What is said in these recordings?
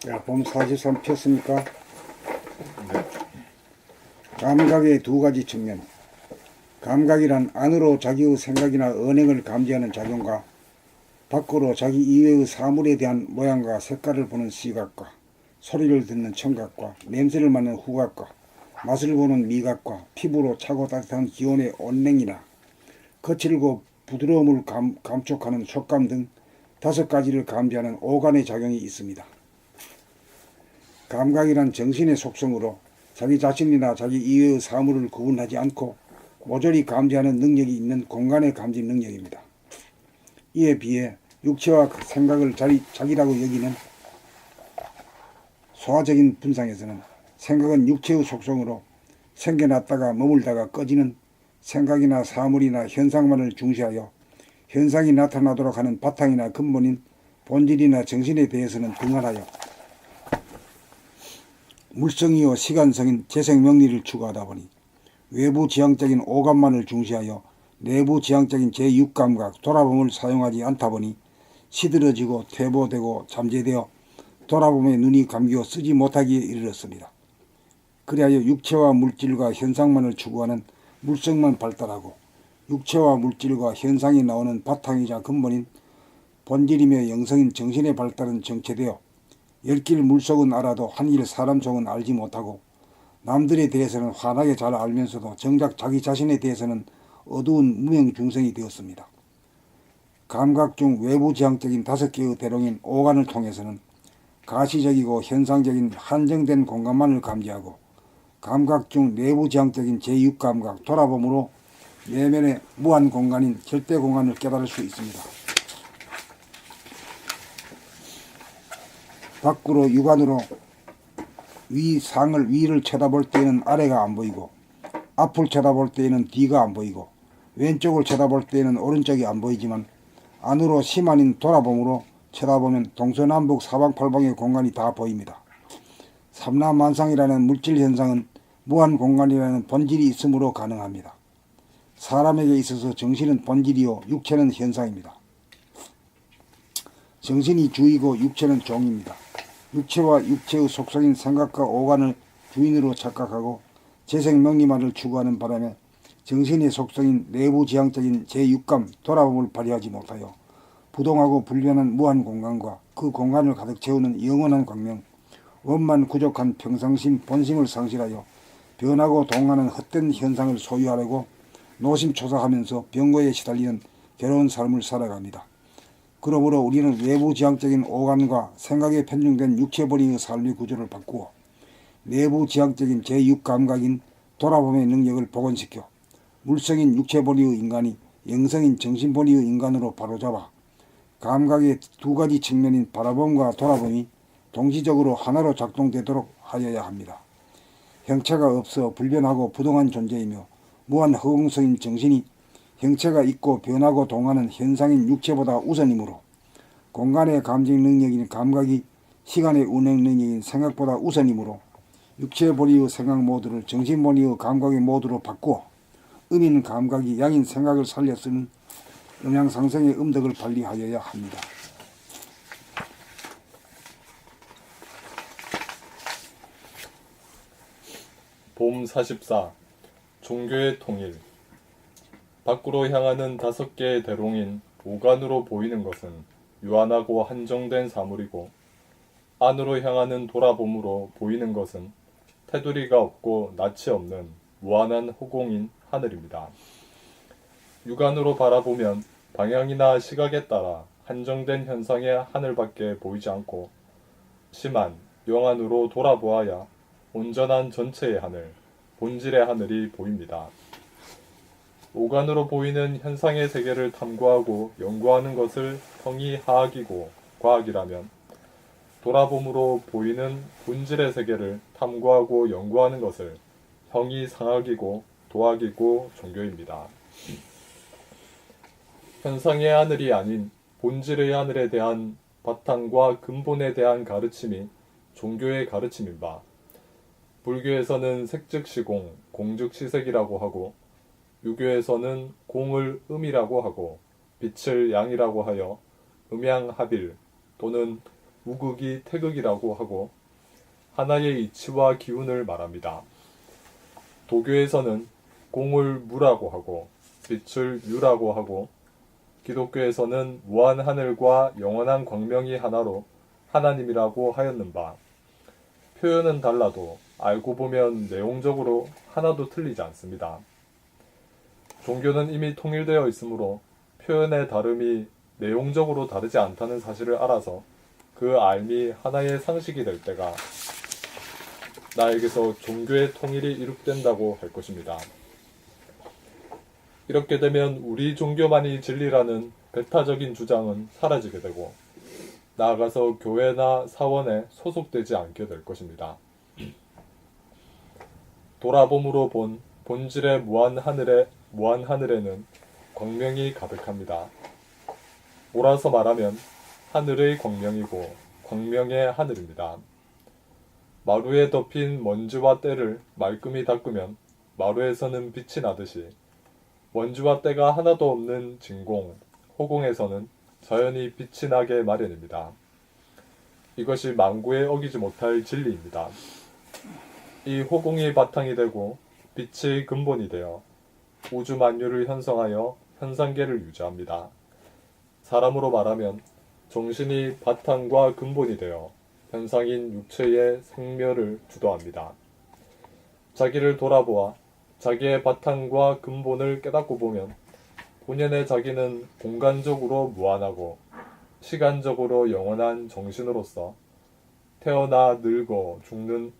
야, 봄 43 폈습니까? 감각의 두 가지 측면. 감각이란 안으로 자기의 생각이나 언행을 감지하는 작용과 밖으로 자기 이외의 사물에 대한 모양과 색깔을 보는 시각과 소리를 듣는 청각과 냄새를 맡는 후각과 맛을 보는 미각과 피부로 차고 따뜻한 기온의 온냉이나 거칠고 부드러움을 감촉하는 촉감 등 5가지를 감지하는 오감의 작용이 있습니다. 감각이란 정신의 속성으로 자기 자신이나 자기 이외의 사물을 구분하지 않고 모조리 감지하는 능력이 있는 공간의 감지 능력입니다. 이에 비해 육체와 생각을 자기라고 여기는 소화적인 분상에서는 생각은 육체의 속성으로 생겨났다가 머물다가 꺼지는 생각이나 사물이나 현상만을 중시하여 현상이 나타나도록 하는 바탕이나 근본인 본질이나 정신에 대해서는 등한하여 물성이요 시간성인 재생명리를 추구하다 보니 외부 지향적인 오감만을 중시하여 내부 지향적인 제6감각 돌아봄을 사용하지 않다 보니 시들어지고 퇴보되고 잠재되어 돌아봄에 눈이 감겨 쓰지 못하기에 이르렀습니다. 그리하여 육체와 물질과 현상만을 추구하는 물성만 발달하고 육체와 물질과 현상이 나오는 바탕이자 근본인 본질이며 영성인 정신의 발달은 정체되어 열길 물속은 알아도 한길 사람 속은 알지 못하고 남들에 대해서는 환하게 잘 알면서도 정작 자기 자신에 대해서는 어두운 무명중생이 되었습니다. 감각 중 외부 지향적인 5개의 대롱인 오간을 통해서는 가시적이고 현상적인 한정된 공간만을 감지하고 감각 중 내부 지향적인 제6감각 돌아봄으로 내면의 무한 공간인 절대 공간을 깨달을 수 있습니다. 밖으로 육안으로 위를 쳐다볼 때에는 아래가 안 보이고 앞을 쳐다볼 때에는 뒤가 안 보이고 왼쪽을 쳐다볼 때에는 오른쪽이 안 보이지만 안으로 심 아닌 돌아봄으로 쳐다보면 동서남북 사방팔방의 공간이 다 보입니다. 삼라만상이라는 물질 현상은 무한 공간이라는 본질이 있으므로 가능합니다. 사람에게 있어서 정신은 본질이요 육체는 현상입니다. 정신이 주이고 육체는 종입니다. 육체와 육체의 속성인 생각과 오간을 주인으로 착각하고 재생명리만을 추구하는 바람에 정신의 속성인 내부지향적인 제6감 돌아봄을 발휘하지 못하여 부동하고 불변한 무한 공간과 그 공간을 가득 채우는 영원한 광명, 원만 구족한 평상심 본심을 상실하여 변하고 동하는 헛된 현상을 소유하려고 노심초사하면서 병고에 시달리는 괴로운 삶을 살아갑니다. 그러므로 우리는 외부지향적인 오감과 생각에 편중된 육체벌이의 삶의 구조를 바꾸어 내부지향적인 제6감각인 돌아봄의 능력을 복원시켜 물성인 육체벌이의 인간이 영성인 정신벌이의 인간으로 바로잡아 감각의 두 가지 측면인 바라봄과 돌아봄이 동시적으로 하나로 작동되도록 하여야 합니다. 형체가 없어 불변하고 부동한 존재이며 무한 허공성인 정신이 형체가 있고 변하고 동하는 현상인 육체보다 우선이므로 공간의 감지 능력인 감각이 시간의 운행 능력인 생각보다 우선이므로 육체본의의 생각 모드를 정신본의의 감각의 모드로 바꾸어 음인 감각이 양인 생각을 살려 쓰는 음양상생의 음덕을 발휘하여야 합니다. 봄 44. 종교의 통일. 밖으로 향하는 5개의 대롱인 오간으로 보이는 것은 유한하고 한정된 사물이고 안으로 향하는 돌아봄으로 보이는 것은 테두리가 없고 낯이 없는 무한한 허공인 하늘입니다. 육안으로 바라보면 방향이나 시각에 따라 한정된 현상의 하늘밖에 보이지 않고 심한 영안으로 돌아보아야 온전한 전체의 하늘, 본질의 하늘이 보입니다. 오간으로 보이는 현상의 세계를 탐구하고 연구하는 것을 형이 하학이고 과학이라면 돌아봄으로 보이는 본질의 세계를 탐구하고 연구하는 것을 형이 상학이고 도학이고 종교입니다. 현상의 하늘이 아닌 본질의 하늘에 대한 바탕과 근본에 대한 가르침이 종교의 가르침인 바 불교에서는 색즉시공, 공즉시색이라고 하고 유교에서는 공을 음이라고 하고 빛을 양이라고 하여 음양합일 또는 우극이 태극이라고 하고 하나의 이치와 기운을 말합니다. 도교에서는 공을 무라고 하고 빛을 유라고 하고 기독교에서는 무한 하늘과 영원한 광명이 하나로 하나님이라고 하였는바 표현은 달라도 알고 보면 내용적으로 하나도 틀리지 않습니다. 종교는 이미 통일되어 있으므로 표현의 다름이 내용적으로 다르지 않다는 사실을 알아서 그 알미 하나의 상식이 될 때가 나에게서 종교의 통일이 이룩된다고 할 것입니다. 이렇게 되면 우리 종교만이 진리라는 배타적인 주장은 사라지게 되고 나아가서 교회나 사원에 소속되지 않게 될 것입니다. 돌아봄으로 본 본질의 무한 하늘에는 광명이 가득합니다. 몰아서 말하면 하늘의 광명이고 광명의 하늘입니다. 마루에 덮인 먼지와 때를 말끔히 닦으면 마루에서는 빛이 나듯이 먼지와 때가 하나도 없는 진공, 호공에서는 자연히 빛이 나게 마련입니다. 이것이 만구에 어기지 못할 진리입니다. 이 호공이 바탕이 되고 빛이 근본이 되어 우주 만유를 형성하여 현상계를 유지합니다. 사람으로 말하면 정신이 바탕과 근본이 되어 현상인 육체의 생멸을 주도합니다. 자기를 돌아보아 자기의 바탕과 근본을 깨닫고 보면 본연의 자기는 공간적으로 무한하고 시간적으로 영원한 정신으로서 태어나 늙어 죽는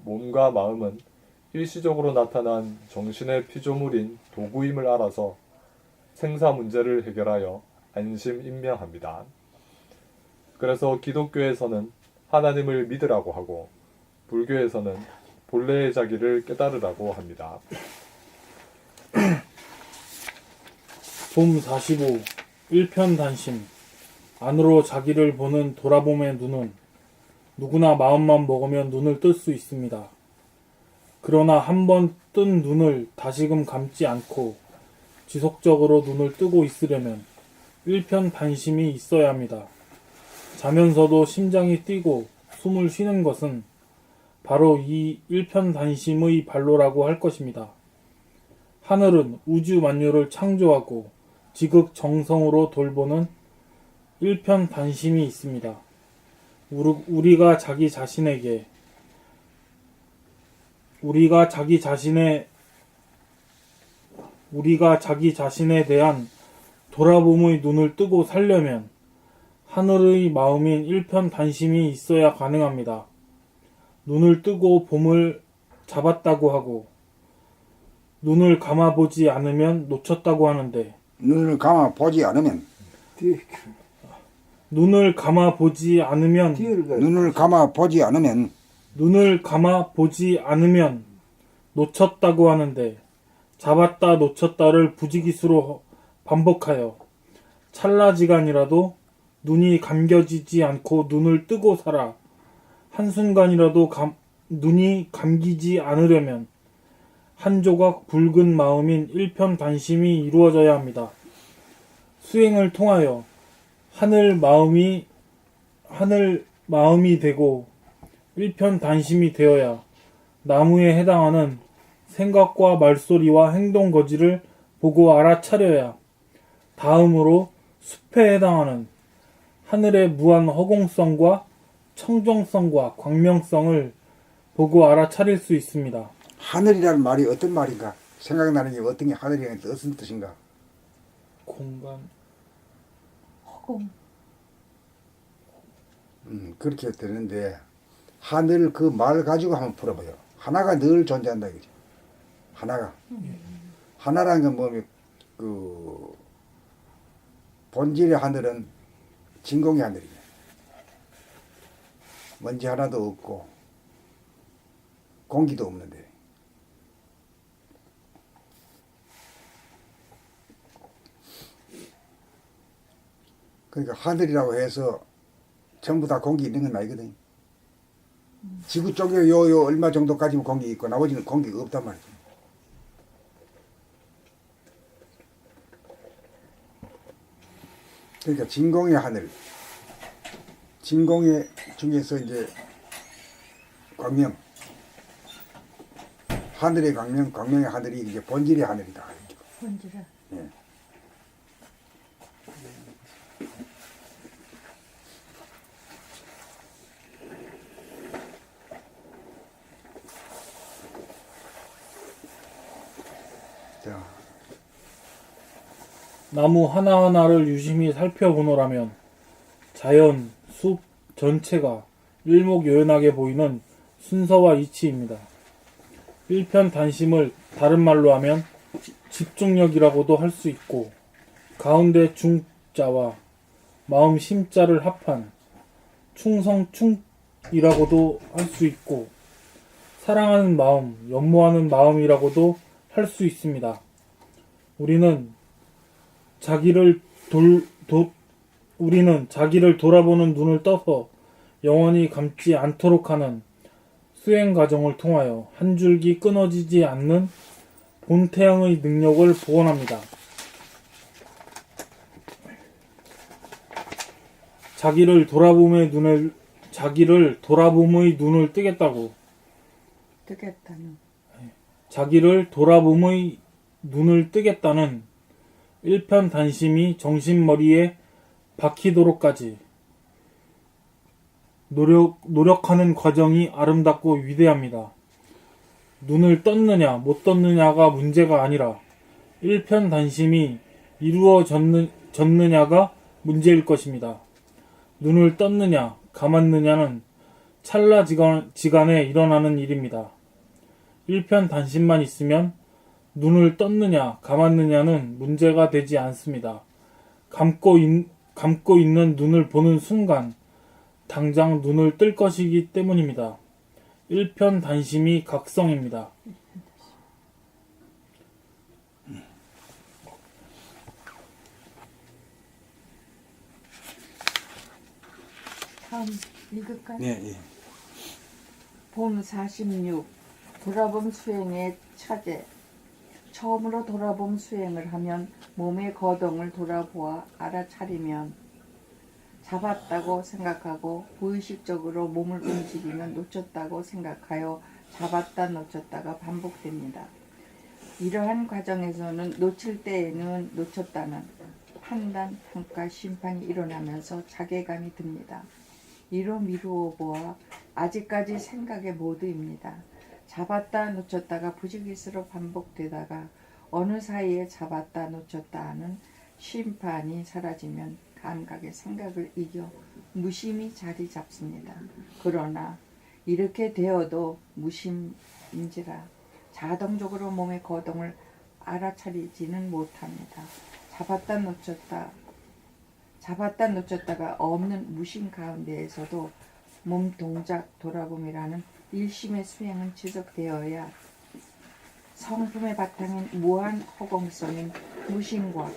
몸과 마음은 일시적으로 나타난 정신의 피조물인 도구임을 알아서 생사 문제를 해결하여 안심인명합니다. 그래서 기독교에서는 하나님을 믿으라고 하고 불교에서는 본래의 자기를 깨달으라고 합니다. 봄 45 일편단심 안으로 자기를 보는 돌아봄의 눈은 누구나 마음만 먹으면 눈을 뜰 수 있습니다. 그러나 한번 뜬 눈을 다시금 감지 않고 지속적으로 눈을 뜨고 있으려면 일편단심이 있어야 합니다. 자면서도 심장이 뛰고 숨을 쉬는 것은 바로 이 일편단심의 발로라고 할 것입니다. 하늘은 우주 만유를 창조하고 지극정성으로 돌보는 일편단심이 있습니다. 우리가 자기 자신에 대한 돌아봄의 눈을 뜨고 살려면 하늘의 마음인 일편단심이 있어야 가능합니다. 눈을 뜨고 봄을 잡았다고 하고 눈을 감아보지 않으면 놓쳤다고 하는데 눈을 감아 보지 않으면 눈을 감아보지 않으면 놓쳤다고 하는데 잡았다 놓쳤다를 부지기수로 반복하여 찰나지간이라도 눈이 감겨지지 않고 눈을 뜨고 살아 한순간이라도 눈이 감기지 않으려면 한 조각 붉은 마음인 일편단심이 이루어져야 합니다. 수행을 통하여 하늘 마음이 되고 일편단심이 되어야 나무에 해당하는 생각과 말소리와 행동 거지를 보고 알아차려야 다음으로 숲에 해당하는 하늘의 무한 허공성과 청정성과 광명성을 보고 알아차릴 수 있습니다. 하늘이라는 말이 어떤 말인가? 생각나는 게 어떤 게 하늘이라는 게 무슨 뜻인가? 공간 허공. 그렇게 되는데 하늘 그 말 가지고 한번 풀어봐요. 하나가 늘 존재한다 이거죠. 하나가. 하나라는 건 뭐냐면 그 본질의 하늘은 진공의 하늘이에요. 먼지 하나도 없고 공기도 없는데 그러니까 하늘이라고 해서 전부 다 공기 있는 건 아니거든. 지구 쪽에 요 얼마 정도까지만 공기 있고 나머지는 공기가 없단 말이죠. 그러니까 진공의 하늘. 진공의 중에서 이제 광명, 하늘의 광명, 광명의 하늘이 이제 본질의 하늘이다. 본질은 예. 자, 나무 하나하나를 유심히 살펴보노라면 자연, 숲 전체가 일목요연하게 보이는 순서와 이치입니다. 일편단심을 다른 말로 하면 집중력이라고도 할 수 있고, 가운데 중자와 마음 심자를 합한 충성충이라고도 할 수 있고, 사랑하는 마음, 연모하는 마음이라고도 할 수 있습니다. 우리는 자기를 돌아보는 눈을 떠서 영원히 감지 않도록 하는 수행 과정을 통하여 한 줄기 끊어지지 않는 본태양의 능력을 복원합니다. 자기를 돌아봄의 눈을 뜨겠다고. 뜨겠다는 자기를 돌아봄의 눈을 뜨겠다는 일편단심이 정신머리에 박히도록까지 노력하는 과정이 아름답고 위대합니다. 눈을 떴느냐 못 떴느냐가 문제가 아니라 일편단심이 이루어졌느냐가 문제일 것입니다. 눈을 떴느냐 감았느냐는 찰나지간에 일어나는 일입니다. 일편단심만 있으면 눈을 떴느냐 감았느냐는 문제가 되지 않습니다. 감고 있는 눈을 보는 순간 당장 눈을 뜰 것이기 때문입니다. 일편단심이 각성입니다. 다음 읽을까요? 네, 예. 본 46 돌아봄 수행의 차제. 처음으로 돌아봄 수행을 하면 몸의 거동을 돌아보아 알아차리면 잡았다고 생각하고 무의식적으로 몸을 움직이면 놓쳤다고 생각하여 잡았다 놓쳤다가 반복됩니다. 이러한 과정에서는 놓칠 때에는 놓쳤다는 판단, 평가, 심판이 일어나면서 자괴감이 듭니다. 이로 미루어 보아 아직까지 생각의 모드입니다. 잡았다 놓쳤다가 부지기수로 반복되다가 어느 사이에 잡았다 놓쳤다 하는 심판이 사라지면 감각의 생각을 이겨 무심이 자리 잡습니다. 그러나 이렇게 되어도 무심인지라 자동적으로 몸의 거동을 알아차리지는 못합니다. 잡았다 놓쳤다가 없는 무심 가운데에서도 몸 동작 돌아봄이라는 일심의 수행은 지속되어야 성품의 바탕인 무한 허공성인 무심과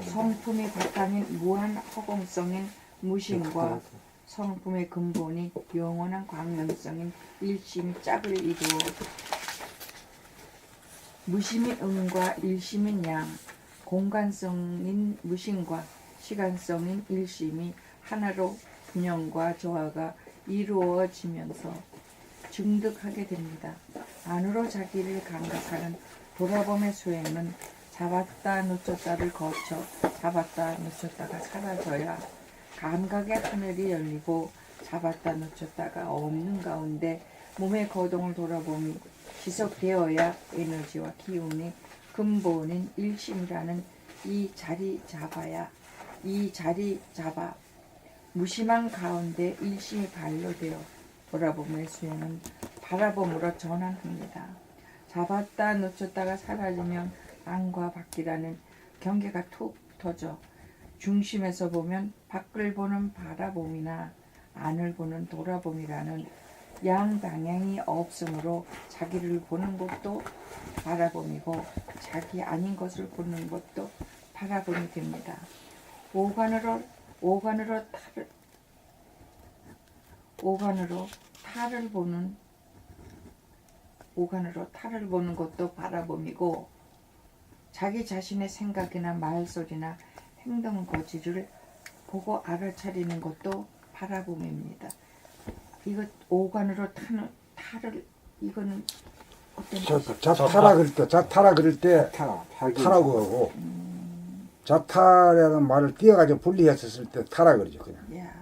성품의 바탕인 무한 허공성인 무심과 성품의 근본이 영원한 광명성인 일심이 짝을 이루어 무심인 음과 일심인 양, 공간성인 무심과 시간성인 일심이 하나로 균형과 조화가 이루어지면서 증득하게 됩니다. 안으로 자기를 감각하는 돌아봄의 수행은 잡았다 놓쳤다를 거쳐 잡았다 놓쳤다가 사라져야 감각의 하늘이 열리고 잡았다 놓쳤다가 없는 가운데 몸의 거동을 돌아봄이 지속되어야 에너지와 기운이 근본인 일심이라는 이 자리 잡아 무심한 가운데 일심이 발로되어 돌아봄의 수행은 바라봄으로 전환합니다. 잡았다 놓쳤다가 사라지면 안과 밖이라는 경계가 툭 터져 중심에서 보면 밖을 보는 바라봄이나 안을 보는 돌아봄이라는 양방향이 없으므로 자기를 보는 것도 바라봄이고 자기 아닌 것을 보는 것도 바라봄이 됩니다. 오간으로 타를 보는 것도 바라봄이고 자기 자신의 생각이나 말소리나 행동 고지를 보고 알아차리는 것도 바라봄입니다. 이거 오간으로 타는 타를 이거는 어떤 자타라 그럴 때 자타라 그럴 때 타라고 하고 자타라는 말을 띄어가지고 분리했었을 때 타라 그러죠 그냥. 야.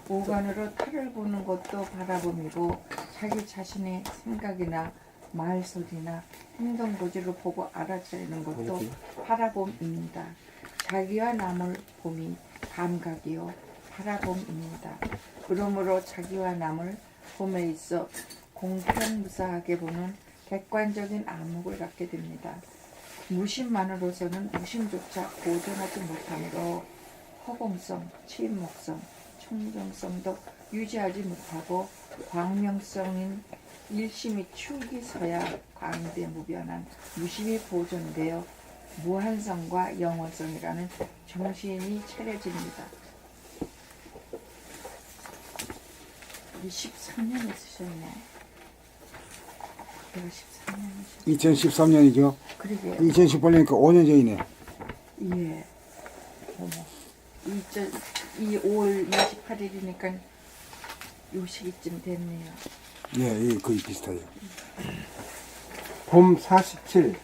오간으로 타를 보는 것도 바라봄이고 자기 자신의 생각이나 말소리나 행동 고지를 보고 알아차리는 것도 바라봄입니다. 자기와 남을 봄이 감각이요 바라봄입니다. 그러므로 자기와 남을 봄에 있어 공평무사하게 보는 객관적인 안목을 갖게 됩니다. 무심만으로서는 무심조차 보존하지 못하므로 허공성, 침묵성, 충정성도 유지하지 못하고 광명성인 일심이 축이 서야 광대무변한 무심이 보존되어 무한성과 영원성이라는 정신이 차려집니다. 이 13년에 쓰셨네. 내가 13년에 쓰셨네. 2013년이죠. 그러게. 2018년이니까 5년 전이네. 예. 어머. 이 5월 28일이니까 요 시기쯤 됐네요. 예, 거의 비슷해요. 봄 47.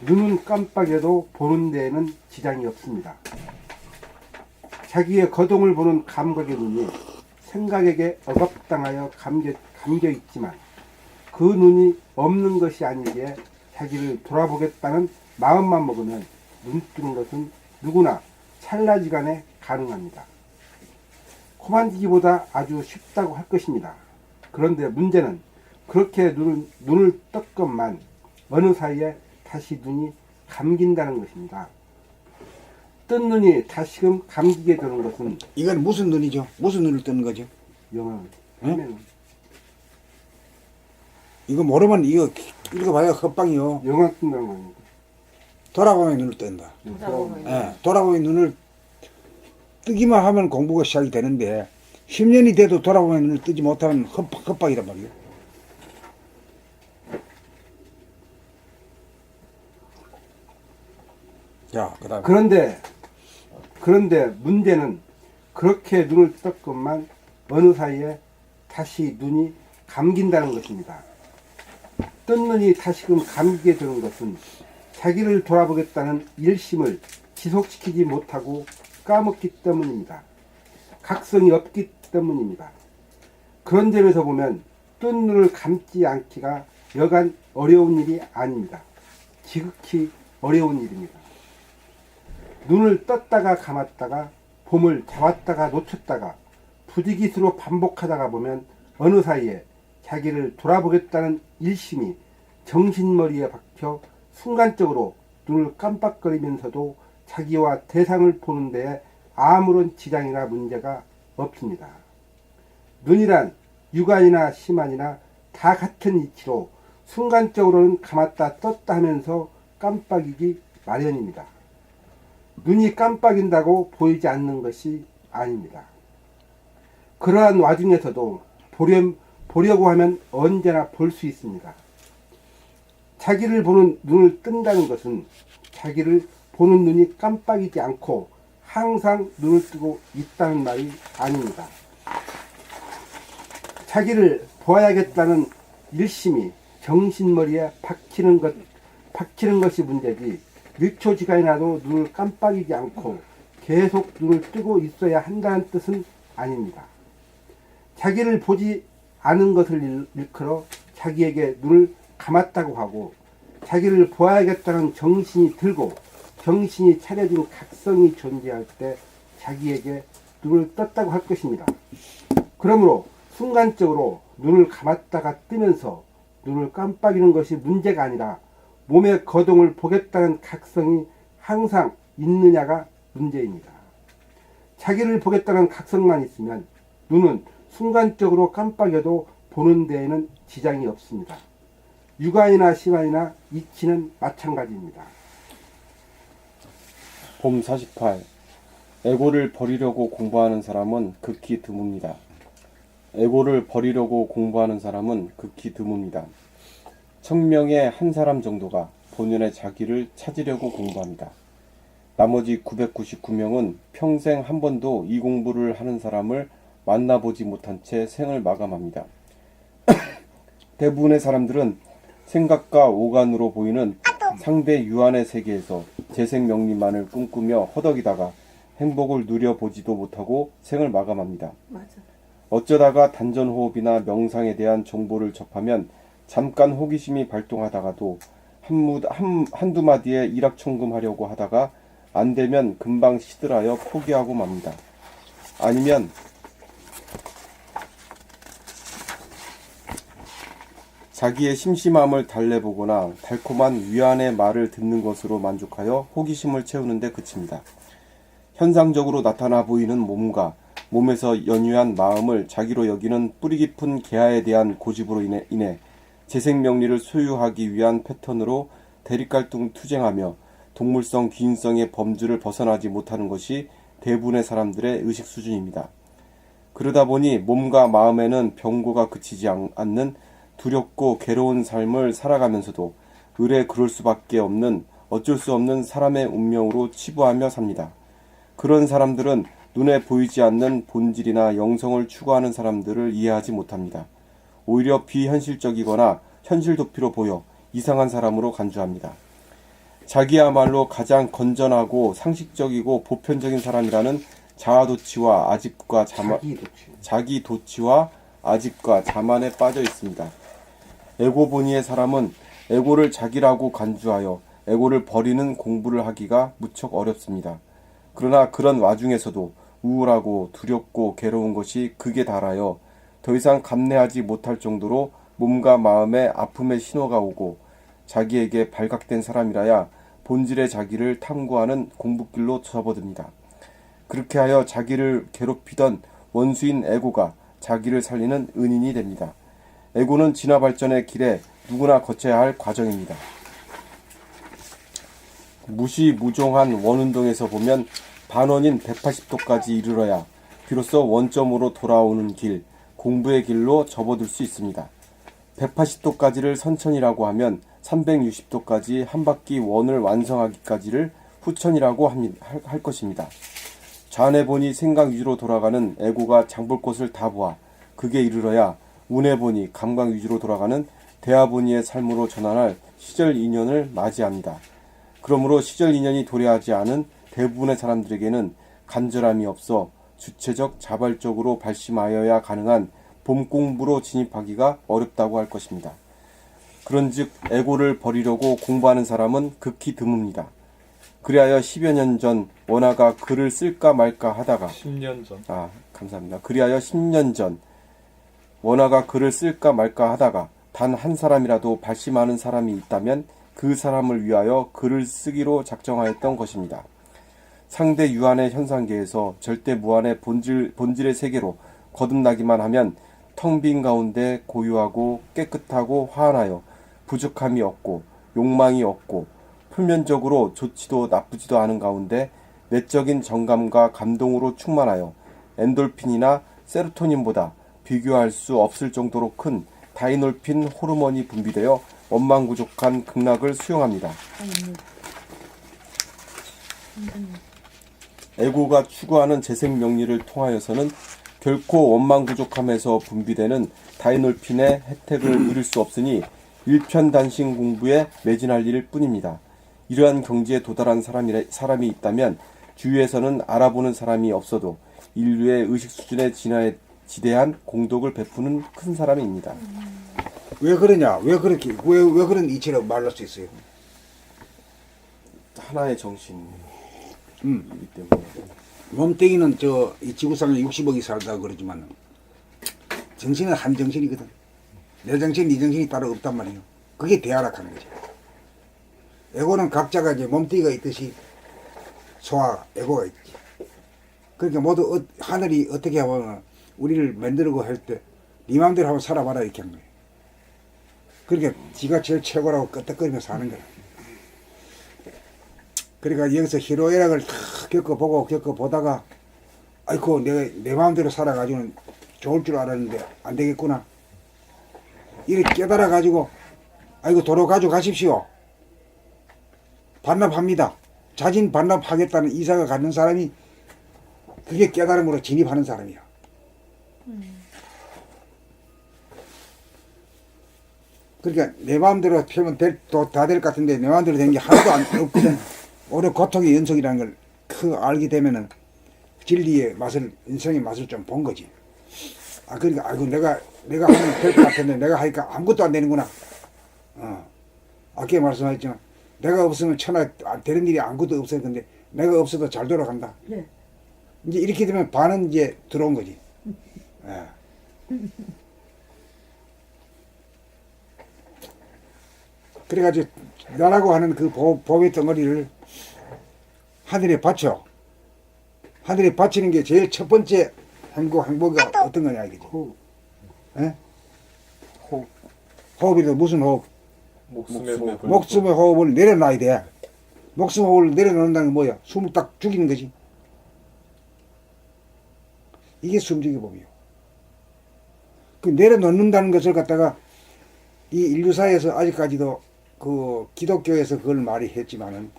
눈은 깜빡여도 보는 데에는 지장이 없습니다. 자기의 거동을 보는 감각의 눈이 생각에게 억압당하여 감겨 있지만 그 눈이 없는 것이 아니기에 자기를 돌아보겠다는 마음만 먹으면 눈 뜨는 것은 누구나 찰나지간에 가능합니다. 코 만지기보다 아주 쉽다고 할 것입니다. 그런데 문제는 그렇게 눈을 떴건만 어느 사이에 다시 눈이 감긴다는 것입니다. 뜬 눈이 다시금 감기게 되는 것은 이건 무슨 눈이죠? 무슨 눈을 뜨는 거죠? 영원 응? 헤매는 이거 모르면 이거 봐야 헛방이요. 영원 뜬다는 겁니다. 돌아보면 눈을 뜬다. 예, 돌아보면 눈을 뜨기만 하면 공부가 시작이 되는데 10년이 돼도 돌아보면 눈을 뜨지 못하면 헛방이란 말이에요. 자, 그다음 그런데 문제는 그렇게 눈을 떴건만 어느 사이에 다시 눈이 감긴다는 것입니다. 뜬 눈이 다시금 감기게 되는 것은 자기를 돌아보겠다는 일심을 지속시키지 못하고 까먹기 때문입니다. 각성이 없기 때문입니다. 그런 점에서 보면 뜬 눈을 감지 않기가 여간 어려운 일이 아닙니다. 지극히 어려운 일입니다. 눈을 떴다가 감았다가 봄을 잡았다가 놓쳤다가 부지기수로 반복하다가 보면 어느 사이에 자기를 돌아보겠다는 일심이 정신머리에 박혀 순간적으로 눈을 깜빡거리면서도 자기와 대상을 보는 데에 아무런 지장이나 문제가 없습니다. 눈이란 육안이나 심안이나 다 같은 이치로 순간적으로는 감았다 떴다 하면서 깜빡이기 마련입니다. 눈이 깜빡인다고 보이지 않는 것이 아닙니다. 그러한 와중에서도 보려고 하면 언제나 볼 수 있습니다. 자기를 보는 눈을 뜬다는 것은 자기를 보는 눈이 깜빡이지 않고 항상 눈을 뜨고 있다는 말이 아닙니다. 자기를 보아야겠다는 일심이 정신머리에 박히는 것이 문제지 1초지간이라도 눈을 깜빡이지 않고 계속 눈을 뜨고 있어야 한다는 뜻은 아닙니다. 자기를 보지 않은 것을 일컬어 자기에게 눈을 감았다고 하고 자기를 보아야겠다는 정신이 들고 정신이 차려진 각성이 존재할 때 자기에게 눈을 떴다고 할 것입니다. 그러므로 순간적으로 눈을 감았다가 뜨면서 눈을 깜빡이는 것이 문제가 아니라 몸의 거동을 보겠다는 각성이 항상 있느냐가 문제입니다. 자기를 보겠다는 각성만 있으면 눈은 순간적으로 깜빡여도 보는 데에는 지장이 없습니다. 육안이나 심안이나 이치는 마찬가지입니다. 봄 48. 에고를 버리려고 공부하는 사람은 극히 드뭅니다. 에고를 버리려고 공부하는 사람은 극히 드뭅니다. 1000명의 한 사람 정도가 본연의 자기를 찾으려고 공부합니다. 나머지 999명은 평생 한 번도 이 공부를 하는 사람을 만나보지 못한 채 생을 마감합니다. 대부분의 사람들은 생각과 오간으로 보이는 상대 유한의 세계에서 재생명리만을 꿈꾸며 허덕이다가 행복을 누려보지도 못하고 생을 마감합니다. 맞아. 어쩌다가 단전호흡이나 명상에 대한 정보를 접하면 잠깐 호기심이 발동하다가도 한두 마디에 일확천금하려고 하다가 안 되면 금방 시들하여 포기하고 맙니다. 아니면 자기의 심심함을 달래보거나 달콤한 위안의 말을 듣는 것으로 만족하여 호기심을 채우는데 그칩니다. 현상적으로 나타나 보이는 몸과 몸에서 연유한 마음을 자기로 여기는 뿌리 깊은 계하에 대한 고집으로 인해 재생명리를 소유하기 위한 패턴으로 대립갈등 투쟁하며 동물성 귀인성의 범주를 벗어나지 못하는 것이 대부분의 사람들의 의식 수준입니다. 그러다 보니 몸과 마음에는 병고가 그치지 않는 두렵고 괴로운 삶을 살아가면서도 의례 그럴 수밖에 없는 어쩔 수 없는 사람의 운명으로 치부하며 삽니다. 그런 사람들은 눈에 보이지 않는 본질이나 영성을 추구하는 사람들을 이해하지 못합니다. 오히려 비현실적이거나 현실 도피로 보여 이상한 사람으로 간주합니다. 자기야말로 가장 건전하고 상식적이고 보편적인 사람이라는 자아도취와 자기도취와 아집과 자만에 빠져 있습니다. 에고보니의 사람은 에고를 자기라고 간주하여 에고를 버리는 공부를 하기가 무척 어렵습니다. 그러나 그런 와중에서도 우울하고 두렵고 괴로운 것이 극에 달하여 더 이상 감내하지 못할 정도로 몸과 마음에 아픔의 신호가 오고 자기에게 발각된 사람이라야 본질의 자기를 탐구하는 공부길로 접어듭니다. 그렇게 하여 자기를 괴롭히던 원수인 에고가 자기를 살리는 은인이 됩니다. 에고는 진화 발전의 길에 누구나 거쳐야 할 과정입니다. 무시무종한 원운동에서 보면 반원인 180도까지 이르러야 비로소 원점으로 돌아오는 길, 공부의 길로 접어들 수 있습니다. 180도까지를 선천이라고 하면 360도까지 한 바퀴 원을 완성하기까지를 후천이라고 할 것입니다. 좌뇌보니 생각 위주로 돌아가는 에고가 장볼 곳을 다 보아 극에 이르러야 우뇌보니 감각 위주로 돌아가는 대화보니의 삶으로 전환할 시절 인연을 맞이합니다. 그러므로 시절 인연이 도래하지 않은 대부분의 사람들에게는 간절함이 없어 주체적 자발적으로 발심하여야 가능한 봄 공부로 진입하기가 어렵다고 할 것입니다. 그런즉 에고를 버리려고 공부하는 사람은 극히 드뭅니다. 그리하여 10여 년 전 원화가 글을 쓸까 말까 하다가 10년 전. 감사합니다. 그리하여 10년 전 원화가 글을 쓸까 말까 하다가 단 한 사람이라도 발심하는 사람이 있다면 그 사람을 위하여 글을 쓰기로 작정하였던 것입니다. 상대 유한의 현상계에서 절대 무한의 본질의 세계로 거듭나기만 하면 텅 빈 가운데 고요하고 깨끗하고 화한하여 부족함이 없고 욕망이 없고 표면적으로 좋지도 나쁘지도 않은 가운데 내적인 정감과 감동으로 충만하여 엔돌핀이나 세로토닌보다 비교할 수 없을 정도로 큰 다이놀핀 호르몬이 분비되어 원망부족한 극락을 수용합니다. 에고가 추구하는 재생명리를 통하여서는 결코 원망부족함에서 분비되는 다이놀핀의 혜택을 누릴 수 없으니 일편단심 공부에 매진할 일 뿐입니다. 이러한 경지에 도달한 사람이 있다면 주위에서는 알아보는 사람이 없어도 인류의 의식 수준의 진화에 지대한 공덕을 베푸는 큰 사람입니다. 왜 그러냐? 왜 그런 이치로 말할 수 있어요? 하나의 정신이기 때문에. 몸뚱이는 이 지구상에 60억이 살다 그러지만 정신은 한 정신이거든. 내 정신, 네 정신이 따로 없단 말이에요. 그게 대하락하는 거죠. 에고는 각자가 이제 몸뚱이가 있듯이 소와 에고가 있지. 그러니까 모두 하늘이 어떻게 하면 우리를 만들고 할 때 네 마음대로 한번 살아봐라 이렇게 한 거예요. 그러니까 지가 제일 최고라고 끄떡거리며 사는 거야. 그러니까 여기서 희로애락을 다 겪어보다가 아이고 내가 내 마음대로 살아가지고는 좋을 줄 알았는데 안 되겠구나. 이렇게 깨달아가지고 아이고 도로 가지고 가십시오. 반납합니다. 자진 반납하겠다는 이사가 갖는 사람이 그게 깨달음으로 진입하는 사람이야. 그러니까 내 마음대로 피우면 다 될 것 같은데 내 마음대로 된 게 하나도 없거든. 오히려 고통의 연속이라는 걸 알게 되면은 진리의 맛을, 인생의 맛을 좀 본 거지. 그러니까 아이고 내가 하면 될 것 같은데 내가 하니까 아무것도 안 되는구나. 아까 말씀하셨지만 내가 없으면 천하 안 되는 일이 아무것도 없어요. 근데 내가 없어도 잘 돌아간다. 예. 이제 이렇게 되면 반은 이제 들어온 거지. 예. 그래가지고 나라고 하는 그 보배 덩어리를 하늘에 바쳐. 하늘에 바치는 게 제일 첫 번째 행복이 어떤 거냐 이거지. 호흡. 예? 호흡. 호흡이도 무슨 호흡? 목숨의 호흡을 목숨의 호흡을 내려놔야 돼. 목숨 호흡을 내려놓는다는 게 뭐야? 숨을 딱 죽이는 거지. 이게 숨죽이 법이요. 그 내려놓는다는 것을 갖다가 이 인류사에서 아직까지도 그 기독교에서 그걸 말이 했지만은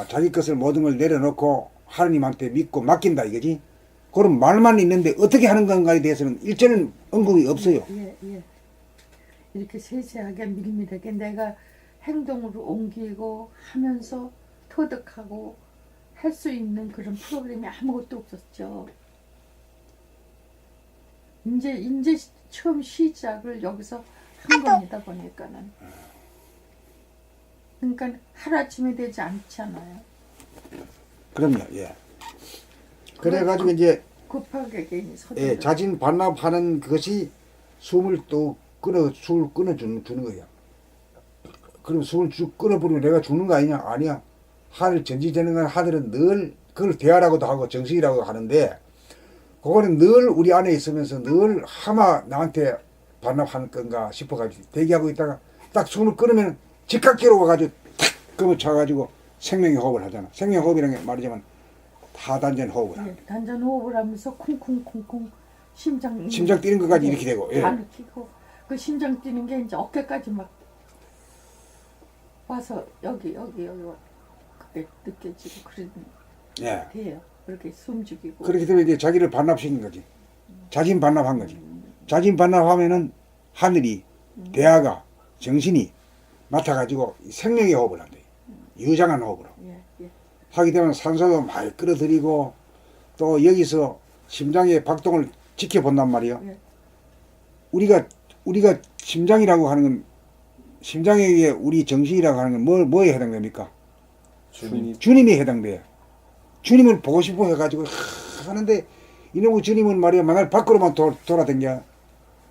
자기 것을 모든 걸 내려놓고 하나님한테 믿고 맡긴다 이거지. 그런 말만 있는데 어떻게 하는 건가에 대해서는 일전은 언급이 없어요. 예, 예. 이렇게 세세하게 미리미리하게 내가 행동으로 옮기고 하면서 터득하고 할 수 있는 그런 프로그램이 아무것도 없었죠. 이제 처음 시작을 여기서 한 겁니다 보니까는. 그러니까 하루아침에 되지 않잖아요. 그럼요. 예. 그래가지고 이제 급하게 괜히 예, 자진 반납하는 것이 숨을 끊어주는 거예요. 그럼 숨을 쭉 끊어버리면 내가 죽는 거 아니냐? 아니야. 하늘 전지전능한 하늘은 늘 그걸 대하라고도 하고 정식이라고 하는데 그거는 늘 우리 안에 있으면서 늘 하마 나한테 반납하는 건가 싶어가지고 대기하고 있다가 딱 숨을 끊으면 즉각기로 와가지고 탁 끊어쳐가지고 생명의 호흡을 하잖아. 생명의 호흡이라는 게 말이자면 하단전 호흡을 하는. 예, 단전 호흡을 하면서 쿵쿵쿵쿵 심장 뛰는 것까지 이렇게 되고. 예. 안 느끼고 그 심장 뛰는 게 이제 어깨까지 막 와서 여기 그게 느껴지고 그런 예. 돼요. 그렇게 숨 죽이고. 그렇게 되면 이제 자기를 반납시킨 거지. 자진 반납한 거지. 자진 반납하면은 하늘이 대하가 정신이 맡아가지고 생명의 호흡을 한대. 유장한 호흡으로. 예, 예. 하게 되면 산소도 많이 끌어들이고 또 여기서 심장의 박동을 지켜본단 말이에요. 예. 우리가 심장이라고 하는 건 심장에게 우리 정신이라고 하는 건 뭐에 해당됩니까? 주님 주님이 해당돼요. 주님을 보고 싶어 해가지고 하는데 이놈의 주님은 말이야 만날 밖으로만 돌아다녀.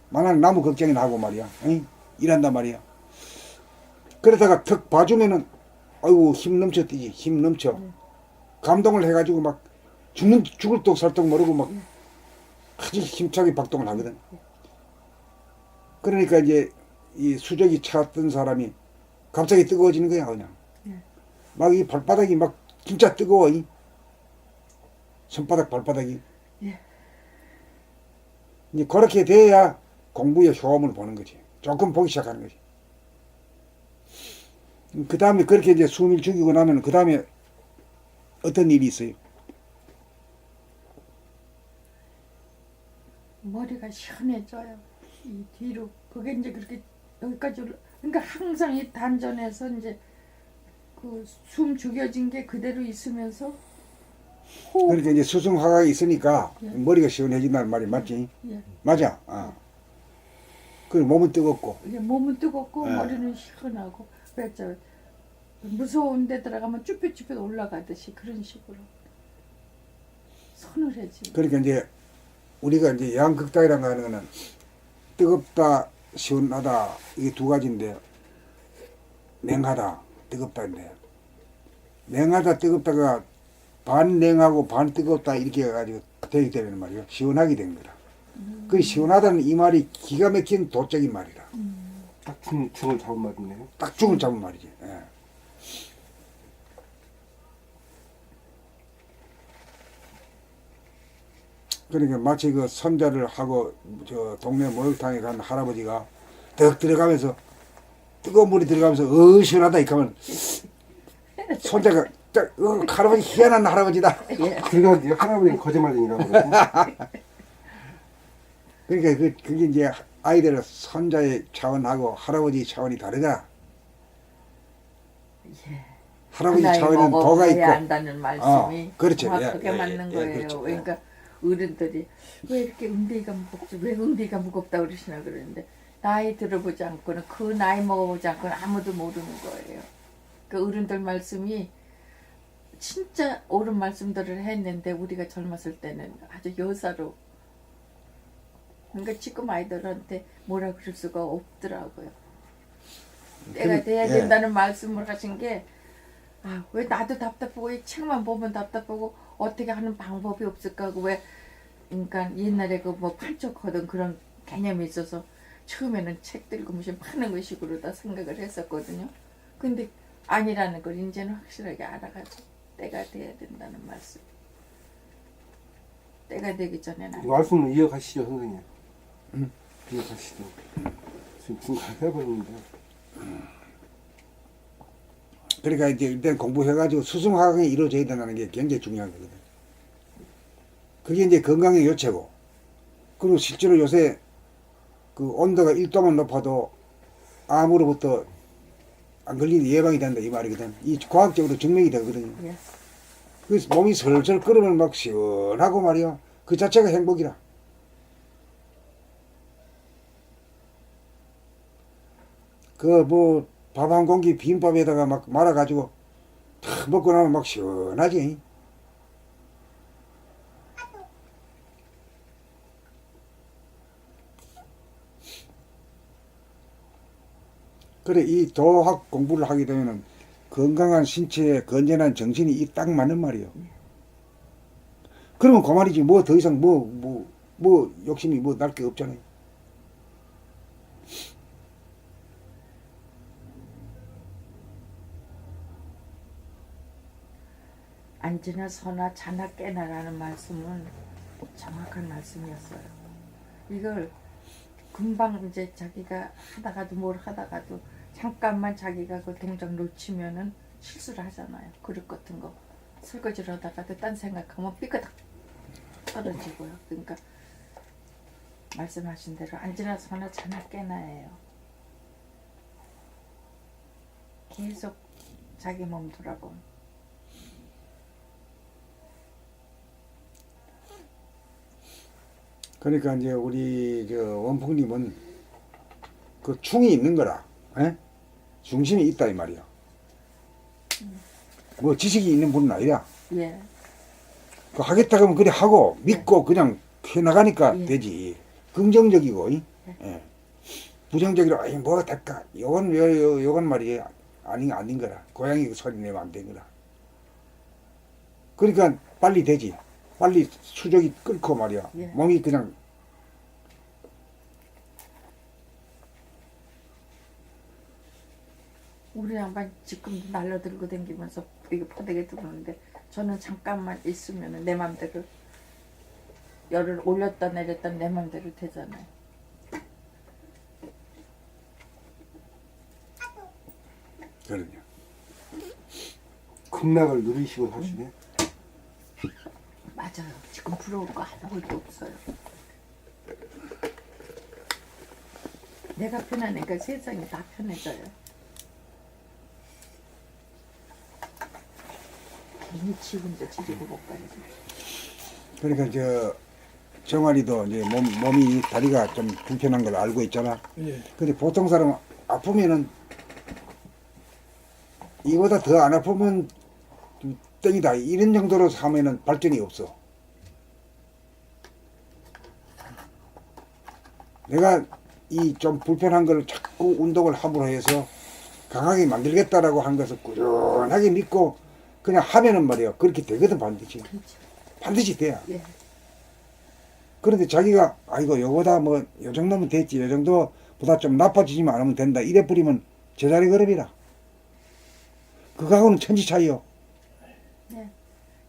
만날 나무 걱정이나 하고 말이야. 응? 일한단 말이야. 그러다가 턱 봐주면은 아이고 힘 넘쳐 뛰지. 힘 넘쳐. 감동을 해가지고 막 죽을 똥 살 똥 모르고 막 아주 힘차게 박동을 하거든. 그러니까 이제 이 수족이 차던 사람이 갑자기 뜨거워지는 거야 그냥. 막 이 발바닥이 막 진짜 뜨거워. 이 손바닥 발바닥이. 예. 이제 그렇게 돼야 공부의 효험을 보는 거지. 조금 보기 시작하는 거지. 그 다음에 그렇게 이제 숨을 죽이고 나면 그 다음에 어떤 일이 있어요? 머리가 시원해져요. 이 뒤로 그게 이제 그렇게 여기까지 그러니까 항상 이 단전에서 이제 그 숨 죽여진 게 그대로 있으면서 호흡. 그러니까 이제 수승화가 있으니까 예. 머리가 시원해진다는 말이 맞지? 예. 맞아. 그 몸은 뜨겁고. 이게 몸은 뜨겁고 예. 머리는 시원하고 그랬죠. 무서운 데 들어가면 쭈뼛쭈뼛 올라가듯이 그런 식으로 서늘해지고. 그러니까 이제 우리가 이제 양극단이라는 거 하는 거는 뜨겁다, 시원하다 이게 두 가지인데 냉하다, 뜨겁다인데 냉하다, 뜨겁다가 반 냉하고 반 뜨겁다 이렇게 해가지고 되기 때문에 말이에요. 시원하게 된 거라. 그 시원하다는 이 말이 기가 막힌 도적인 말이라. 딱 중을 잡은 말이네요. 딱 죽을 잡은 말이지. 예. 그러니까 마치 그 선자를 하고 저 동네 목욕탕에 간 할아버지가 덕 들어가면서 뜨거운 물이 들어가면서 시원하다 이렇게 하면 손자가 딱 할아버지 희한한 할아버지다. 예. 그러니까 할아버지는 거짓말쟁이라고 그러고. 그러니까 그게 이제 아이들 손자의 차원하고 할아버지 차원이 다르다. 예. 할아버지 그 나이 차원에는 도가 먹어봐야 있고 안다는 말씀이 그렇죠. 정확하게 예, 맞는 예, 거예요. 그렇죠. 그러니까 어른들이 왜 이렇게 응대가 무겁지? 왜 응대가 무겁다 그러시나 그러는데 나이 들어보지 않고는 그 나이 먹어보지 않고는 아무도 모르는 거예요. 그 어른들 말씀이 진짜 옳은 말씀들을 했는데 우리가 젊었을 때는 아주 여사로 그러니까 지금 아이들한테 뭐라 그럴 수가 없더라고요. 때가 돼야 예. 된다는 말씀을 하신 게 왜 나도 답답하고 이 책만 보면 답답하고 어떻게 하는 방법이 없을까 하고 왜 그러니까 옛날에 그 뭐 판촉하던 그런 개념이 있어서 처음에는 책 들고 무슨 파는 것식으로 다 생각을 했었거든요. 근데 아니라는 걸 이제는 확실하게 알아가지고 때가 돼야 된다는 말씀. 때가 되기 전에는 이 말씀을 이어가시죠, 선생님. 이어가시죠. 지금 다 해버리는데. 그러니까 이제 일단 공부해가지고 수승화강이 이루어져야 된다는 게 굉장히 중요한 거거든. 그게 이제 건강의 요체고. 그리고 실제로 요새 그 온도가 1도만 높아도 암으로부터 안 걸리는 예방이 된다 이 말이거든. 이 과학적으로 증명이 되거든요. 예. 그래서 몸이 설설 끓으면 막 시원하고 말이야. 그 자체가 행복이라. 그 뭐 밥 한 공기 비빔밥에다가 막 말아가지고 탁 먹고 나면 막 시원하지. 그래 이 도학 공부를 하게 되면은 건강한 신체에 건전한 정신이 이 딱 맞는 말이요. 그러면 그만이지 뭐 더 이상 뭐 욕심이 뭐 날 게 없잖아요. 앉으나 서나 자나 깨나라는 말씀은 정확한 말씀이었어요. 이걸 금방 이제 자기가 하다가도 뭘 하다가도 잠깐만 자기가 그 동작 놓치면은 실수를 하잖아요. 그릇 같은 거 설거지를 하다가도 딴 생각하면 삐그덕 떨어지고요. 그러니까 말씀하신 대로 앉으나 서나 자나 깨나예요. 계속 자기 몸 돌아보면. 그러니까 이제 우리 저 원풍님은 그 충이 있는 거라, 에? 중심이 있다 이 말이야. 뭐 지식이 있는 분은 아니라. 예. 그 하겠다 그러면 그래 하고 믿고 그냥 해 나가니까 예. 되지. 긍정적이고, 예. 예. 부정적이라 아니 뭐 될까? 요건 말이야 아닌 거라. 고양이 소리 내면 안 된 거라. 그러니까 빨리 되지. 빨리 수족이 끓고 말이야. 예. 몸이 그냥 우리 양반 지금도 날라들고 다니면서 이게 포대게 들어오는데 저는 잠깐만 있으면 내 맘대로 열을 올렸다 내렸다 내 맘대로 되잖아요. 그러냐. 극락을 누리시고 사시네. 맞아요. 지금 부러울 거 아무것도 없어요. 내가 편하니까 세상이 다 편해져요. 괜히 지금도 지리고 못 가요. 그러니까 저 정환이도 이제 몸이 다리가 좀 불편한 걸 알고 있잖아. 예. 근데 보통 사람 아프면은 이보다 더 안 아프면 좀 땡이다 이런 정도로 하면은 발전이 없어. 내가 이 좀 불편한 걸 자꾸 운동을 함으로 해서 강하게 만들겠다라고 한 것을 꾸준하게 믿고 그냥 하면은 말이야 그렇게 되거든 반드시. 그렇죠. 반드시 돼야. 예. 그런데 자기가 아이고 요거다 뭐 요 정도면 됐지 요 정도보다 좀 나빠지지만 않으면 된다 이래 버리면 제자리 걸음이라. 그거하고는 천지 차이요. 예.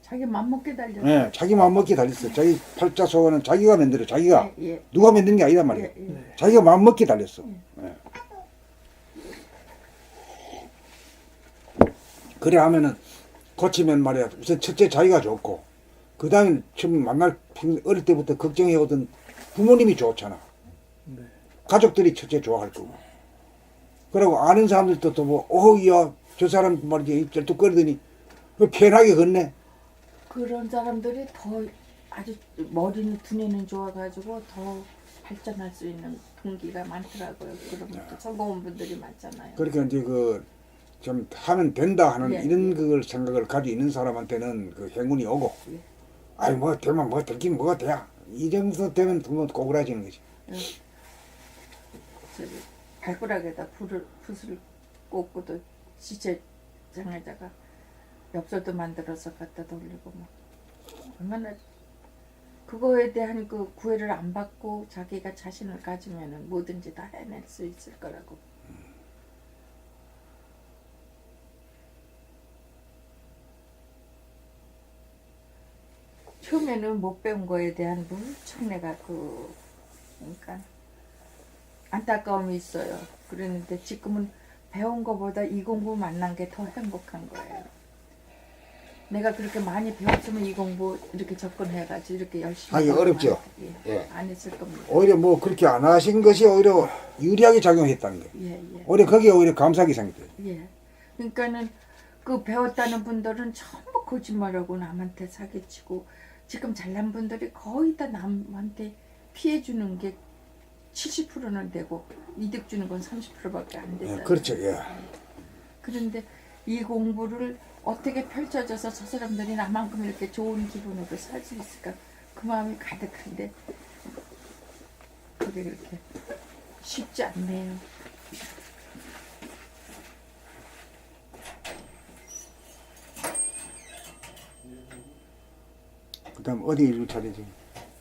자기 맘먹게 달렸어요. 예, 자기 마음먹기 달렸어. 자기 팔자 소원은 자기가 만들어. 자기가 예. 누가 만든 게 아니란 말이야. 예. 예. 자기가 마음먹기 달렸어. 예. 그래 하면은 고치면 말이야. 우선 첫째 자기가 좋고, 그 다음에 처음 어릴 때부터 걱정해 오던 부모님이 좋잖아. 가족들이 첫째 좋아할 거고. 그리고 아는 사람들도 또 뭐, 야, 저 사람 말이지, 쩔뚝거리더니, 편하게 걷네. 그런 사람들이 더 아주 머리는 두뇌는 좋아가지고 더 발전할 수 있는 동기가 많더라고요. 그러면 또 성공한 분들이 많잖아요. 그러니까 이제 좀 하면 된다 하는 예, 이런 예. 그걸 생각을 가지고 있는 사람한테는 그 행운이 오고, 예. 아이, 뭐, 되면 뭐, 될긴 뭐가 돼야. 이 정도 되면 뭐 꼬그라지는 거지. 저기 발가락에다 붓을 꽂고도 지체장에다가 엽서도 만들어서 갖다 돌리고 막 얼마나 그거에 대한 그 구애를 안 받고 자기가 자신을 가지면은 뭐든지 다 해낼 수 있을 거라고. 처음에는 못 배운 거에 대한 무척 내가 그러니까 안타까움이 있어요. 그랬는데 지금은 배운 거보다 이 공부 만난 게 더 행복한 거예요. 내가 그렇게 많이 배웠으면 이 공부 이렇게 접근해가지고 이렇게 열심히 하기 어렵죠? 예. 안 했을 겁니다. 오히려 뭐 그렇게 안 하신 것이 오히려 유리하게 작용했다는 거예요. 예, 예. 오히려 거기에 오히려 감사하게 생겼어요. 예. 그러니까는 그 배웠다는 분들은 전부 거짓말하고 남한테 사기치고 지금 잘난 분들이 거의 다 남한테 피해 주는 게 70%는 되고 이득 주는 건 30%밖에 안 예, 되잖아요. 그렇죠. 예. 그런데 이 공부를 어떻게 펼쳐져서 저 사람들이 나만큼 이렇게 좋은 기분으로 살 수 있을까 그 마음이 가득한데 그게 그렇게 쉽지 않네요. 그 다음 어디 읽을 차례지?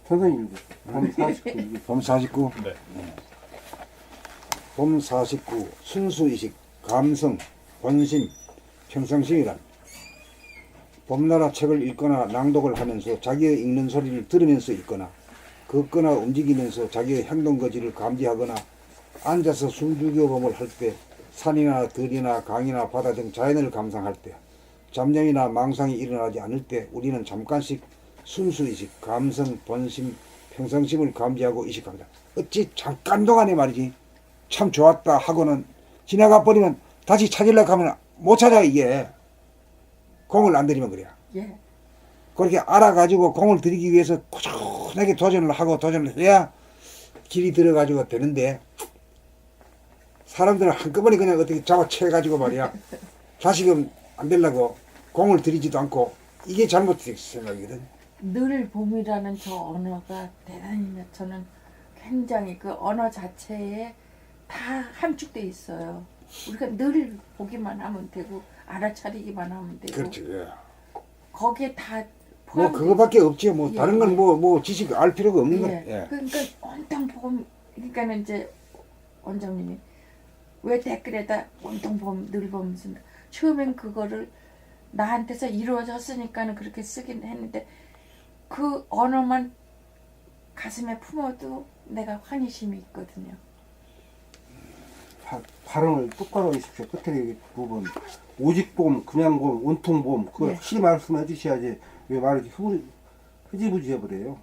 선생님 봄 49. 봄 49. 네. 봄 49. 순수이식, 감성, 본심, 평상심이란 봄나라 책을 읽거나 낭독을 하면서 자기의 읽는 소리를 들으면서 읽거나 걷거나 움직이면서 자기의 행동 거지를 감지하거나 앉아서 숨죽여봄을 할 때 산이나 들이나 강이나 바다 등 자연을 감상할 때 잡념이나 망상이 일어나지 않을 때 우리는 잠깐씩 순수의식, 감성, 본심, 평상심을 감지하고 의식합니다. 어찌 잠깐 동안에 말이지 참 좋았다 하고는 지나가 버리면 다시 찾으려고 하면 못 찾아. 이게 공을 안 들이면 그래요. 예. 그렇게 알아가지고 공을 들이기 위해서 꾸준하게 도전을 하고 도전을 해야 길이 들어가지고 되는데 사람들은 한꺼번에 그냥 어떻게 잡아채가지고 말이야 다시금 안 되려고 공을 들이지도 않고 이게 잘못된 생각이거든. 늘 봄이라는 저 언어가 대단히 저는 굉장히 그 언어 자체에 다 함축돼 있어요. 우리가 늘 보기만 하면 되고 알아차리기만 하면 되고 그렇지. 예. 거기에 다 뭐 포함돼 그거밖에 없지요. 뭐 예, 다른 건 예. 뭐 지식 알 필요가 없는 있어요. 거야. 예. 예. 그러니까 온통 봄 그러니까는 이제 원장님이 왜 댓글에다 온통 봄 늘 봄 쓴다. 처음엔 그거를 나한테서 이루어졌으니까는 그렇게 쓰긴 했는데 그 언어만 가슴에 품어도 내가 환희심이 있거든요. 발음을 똑바로 하십시오. 끝에 부분 오직 봄, 그냥 봄, 온통 봄 그거 예. 확실히 말씀해 주셔야지 왜 말을 흐지부지 해버려요.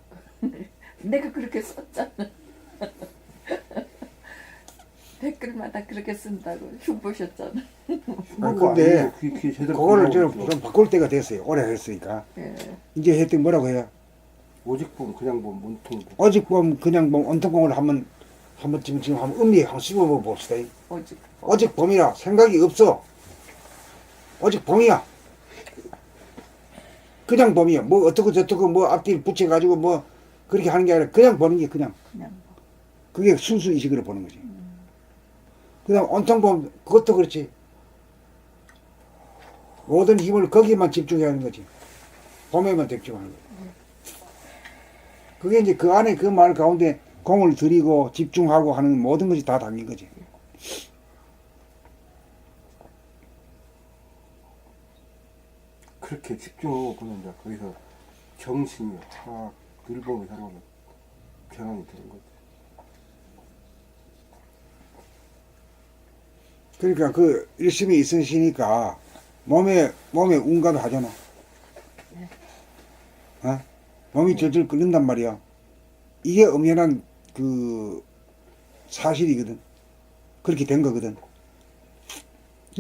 내가 그렇게 썼잖아. 댓글마다 그렇게 쓴다고 흉보셨잖아. 근데 그게 제대로 그거를 들어오죠. 좀 바꿀 때가 됐어요. 오래 했으니까. 예. 이제 했더니 뭐라고 해요? 오직 봄, 그냥 봄, 온통 봄. 오직 봄 그냥 봄 온통공을 한번 지금 한번 음미에 한번 씹어 봅시다. 오직 오직 봄이라 생각이 없어. 오직 봄이야. 그냥 봄이야. 뭐 어떻고 저떻고 뭐 앞뒤 붙여가지고 뭐 그렇게 하는 게 아니라 그냥 보는 게 그냥 그냥 그게 순수 의식으로 보는 거지. 그다음 온통 봄 그것도 그렇지. 모든 힘을 거기만 집중해야 하는 거지. 봄에만 집중하는 거지. 그게 이제 그 안에 그 말 가운데 공을 들이고 집중하고 하는 모든 것이 다 담긴 거지. 그렇게 집중하고 보는다. 거기서 정신이 확 늘봄이 사람은 변환이 되는 거지. 그러니까 그 열심히 있으시니까 몸에 운가도 하잖아. 어? 몸이 절절 끓는단 말이야. 이게 엄연한 그 사실이거든. 그렇게 된 거거든.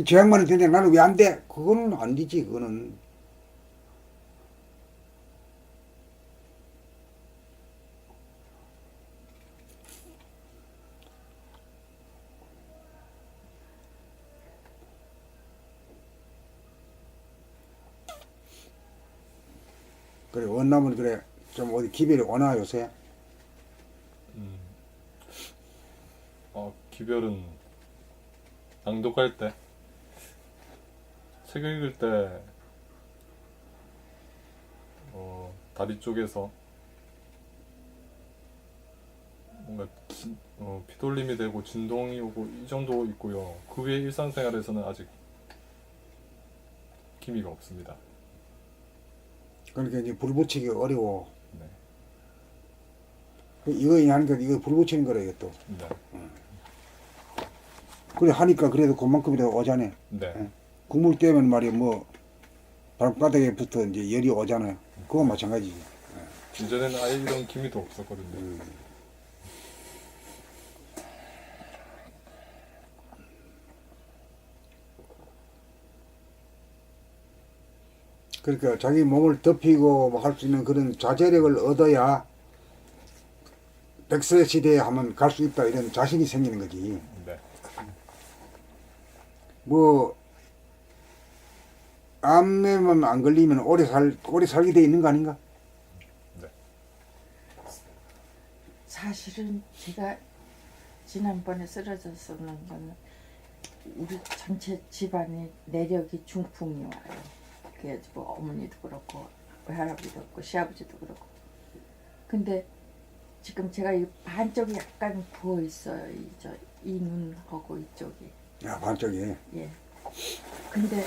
저 양반이 되는데 나는 왜 안 돼? 그거는 안 되지. 그거는. 그래 원남은 그래 좀 어디 기별이 오나 요새? 기별은 낭독할 때, 책 읽을 때, 다리 쪽에서 뭔가 피돌림이 되고 진동이 오고 이 정도 있고요. 그 외에 일상생활에서는 아직 기미가 없습니다. 그러니까 이제 불 붙이기 어려워. 네. 이거 하니까 이거 불 붙이는 거라 이것도. 네. 그래 하니까 그래도 그만큼이라도 오자네. 네. 국물 때면 말이야 뭐 발바닥에부터 이제 열이 오잖아요. 그거 마찬가지지. 이전에는 아예 이런 기미도 없었거든요. 그러니까 자기 몸을 덮이고 할 수 있는 그런 자제력을 얻어야 100세 시대에 하면 갈 수 있다 이런 자신이 생기는 거지. 네. 뭐 암에만 안 걸리면 오래 살게 돼 있는 거 아닌가? 사실은 제가 지난번에 쓰러졌었는 거는 우리 전체 집안이 내력이 중풍이 와요. 그래가지고 어머니도 그렇고 외할아버지도 그렇고 시아버지도 그렇고. 근데 지금 제가 이 반쪽이 약간 부어 있어요. 이 눈하고 이쪽이. 야 반쪽이. 예. 근데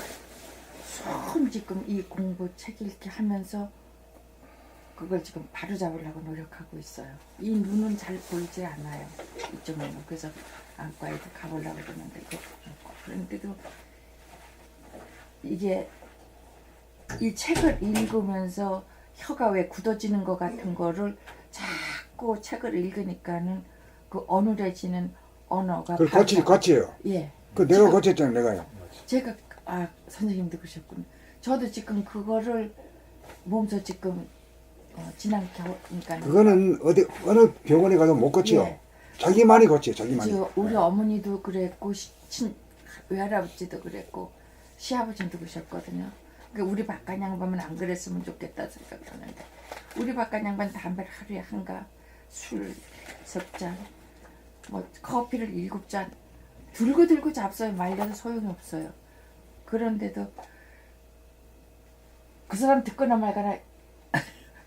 처음 지금 이 공부 책 읽기 하면서 그걸 지금 바로 잡으려고 노력하고 있어요. 이 눈은 잘 보이지 않아요. 이쪽 눈은. 그래서 안과에도 가보려고 그러는데 그런데도 이게 이 책을 읽으면서 혀가 왜 굳어지는 것 같은 거를 자꾸 책을 읽으니까는 그 어눌해지는 언어가 그걸 거치요. 예. 그 내가 거쳤잖아 내가요. 제가 선생님도 그러셨구나. 저도 지금 그거를 몸소 지금 지난 겨울 그러니까 그거는 어느 병원에 가도 못 거치요. 예. 자기만이 거치요. 자기만이. 우리 어머니도 그랬고 외할아버지도 그랬고 시아버지도 그러셨거든요. 그러니까 우리 박간 양반은 안 그랬으면 좋겠다 생각하는데 우리 박간 양반 담배를 하루에 한가 술 6잔 뭐 커피를 7잔 들고 잡숴요. 말려도 소용이 없어요. 그런데도 그 사람 듣거나 말거나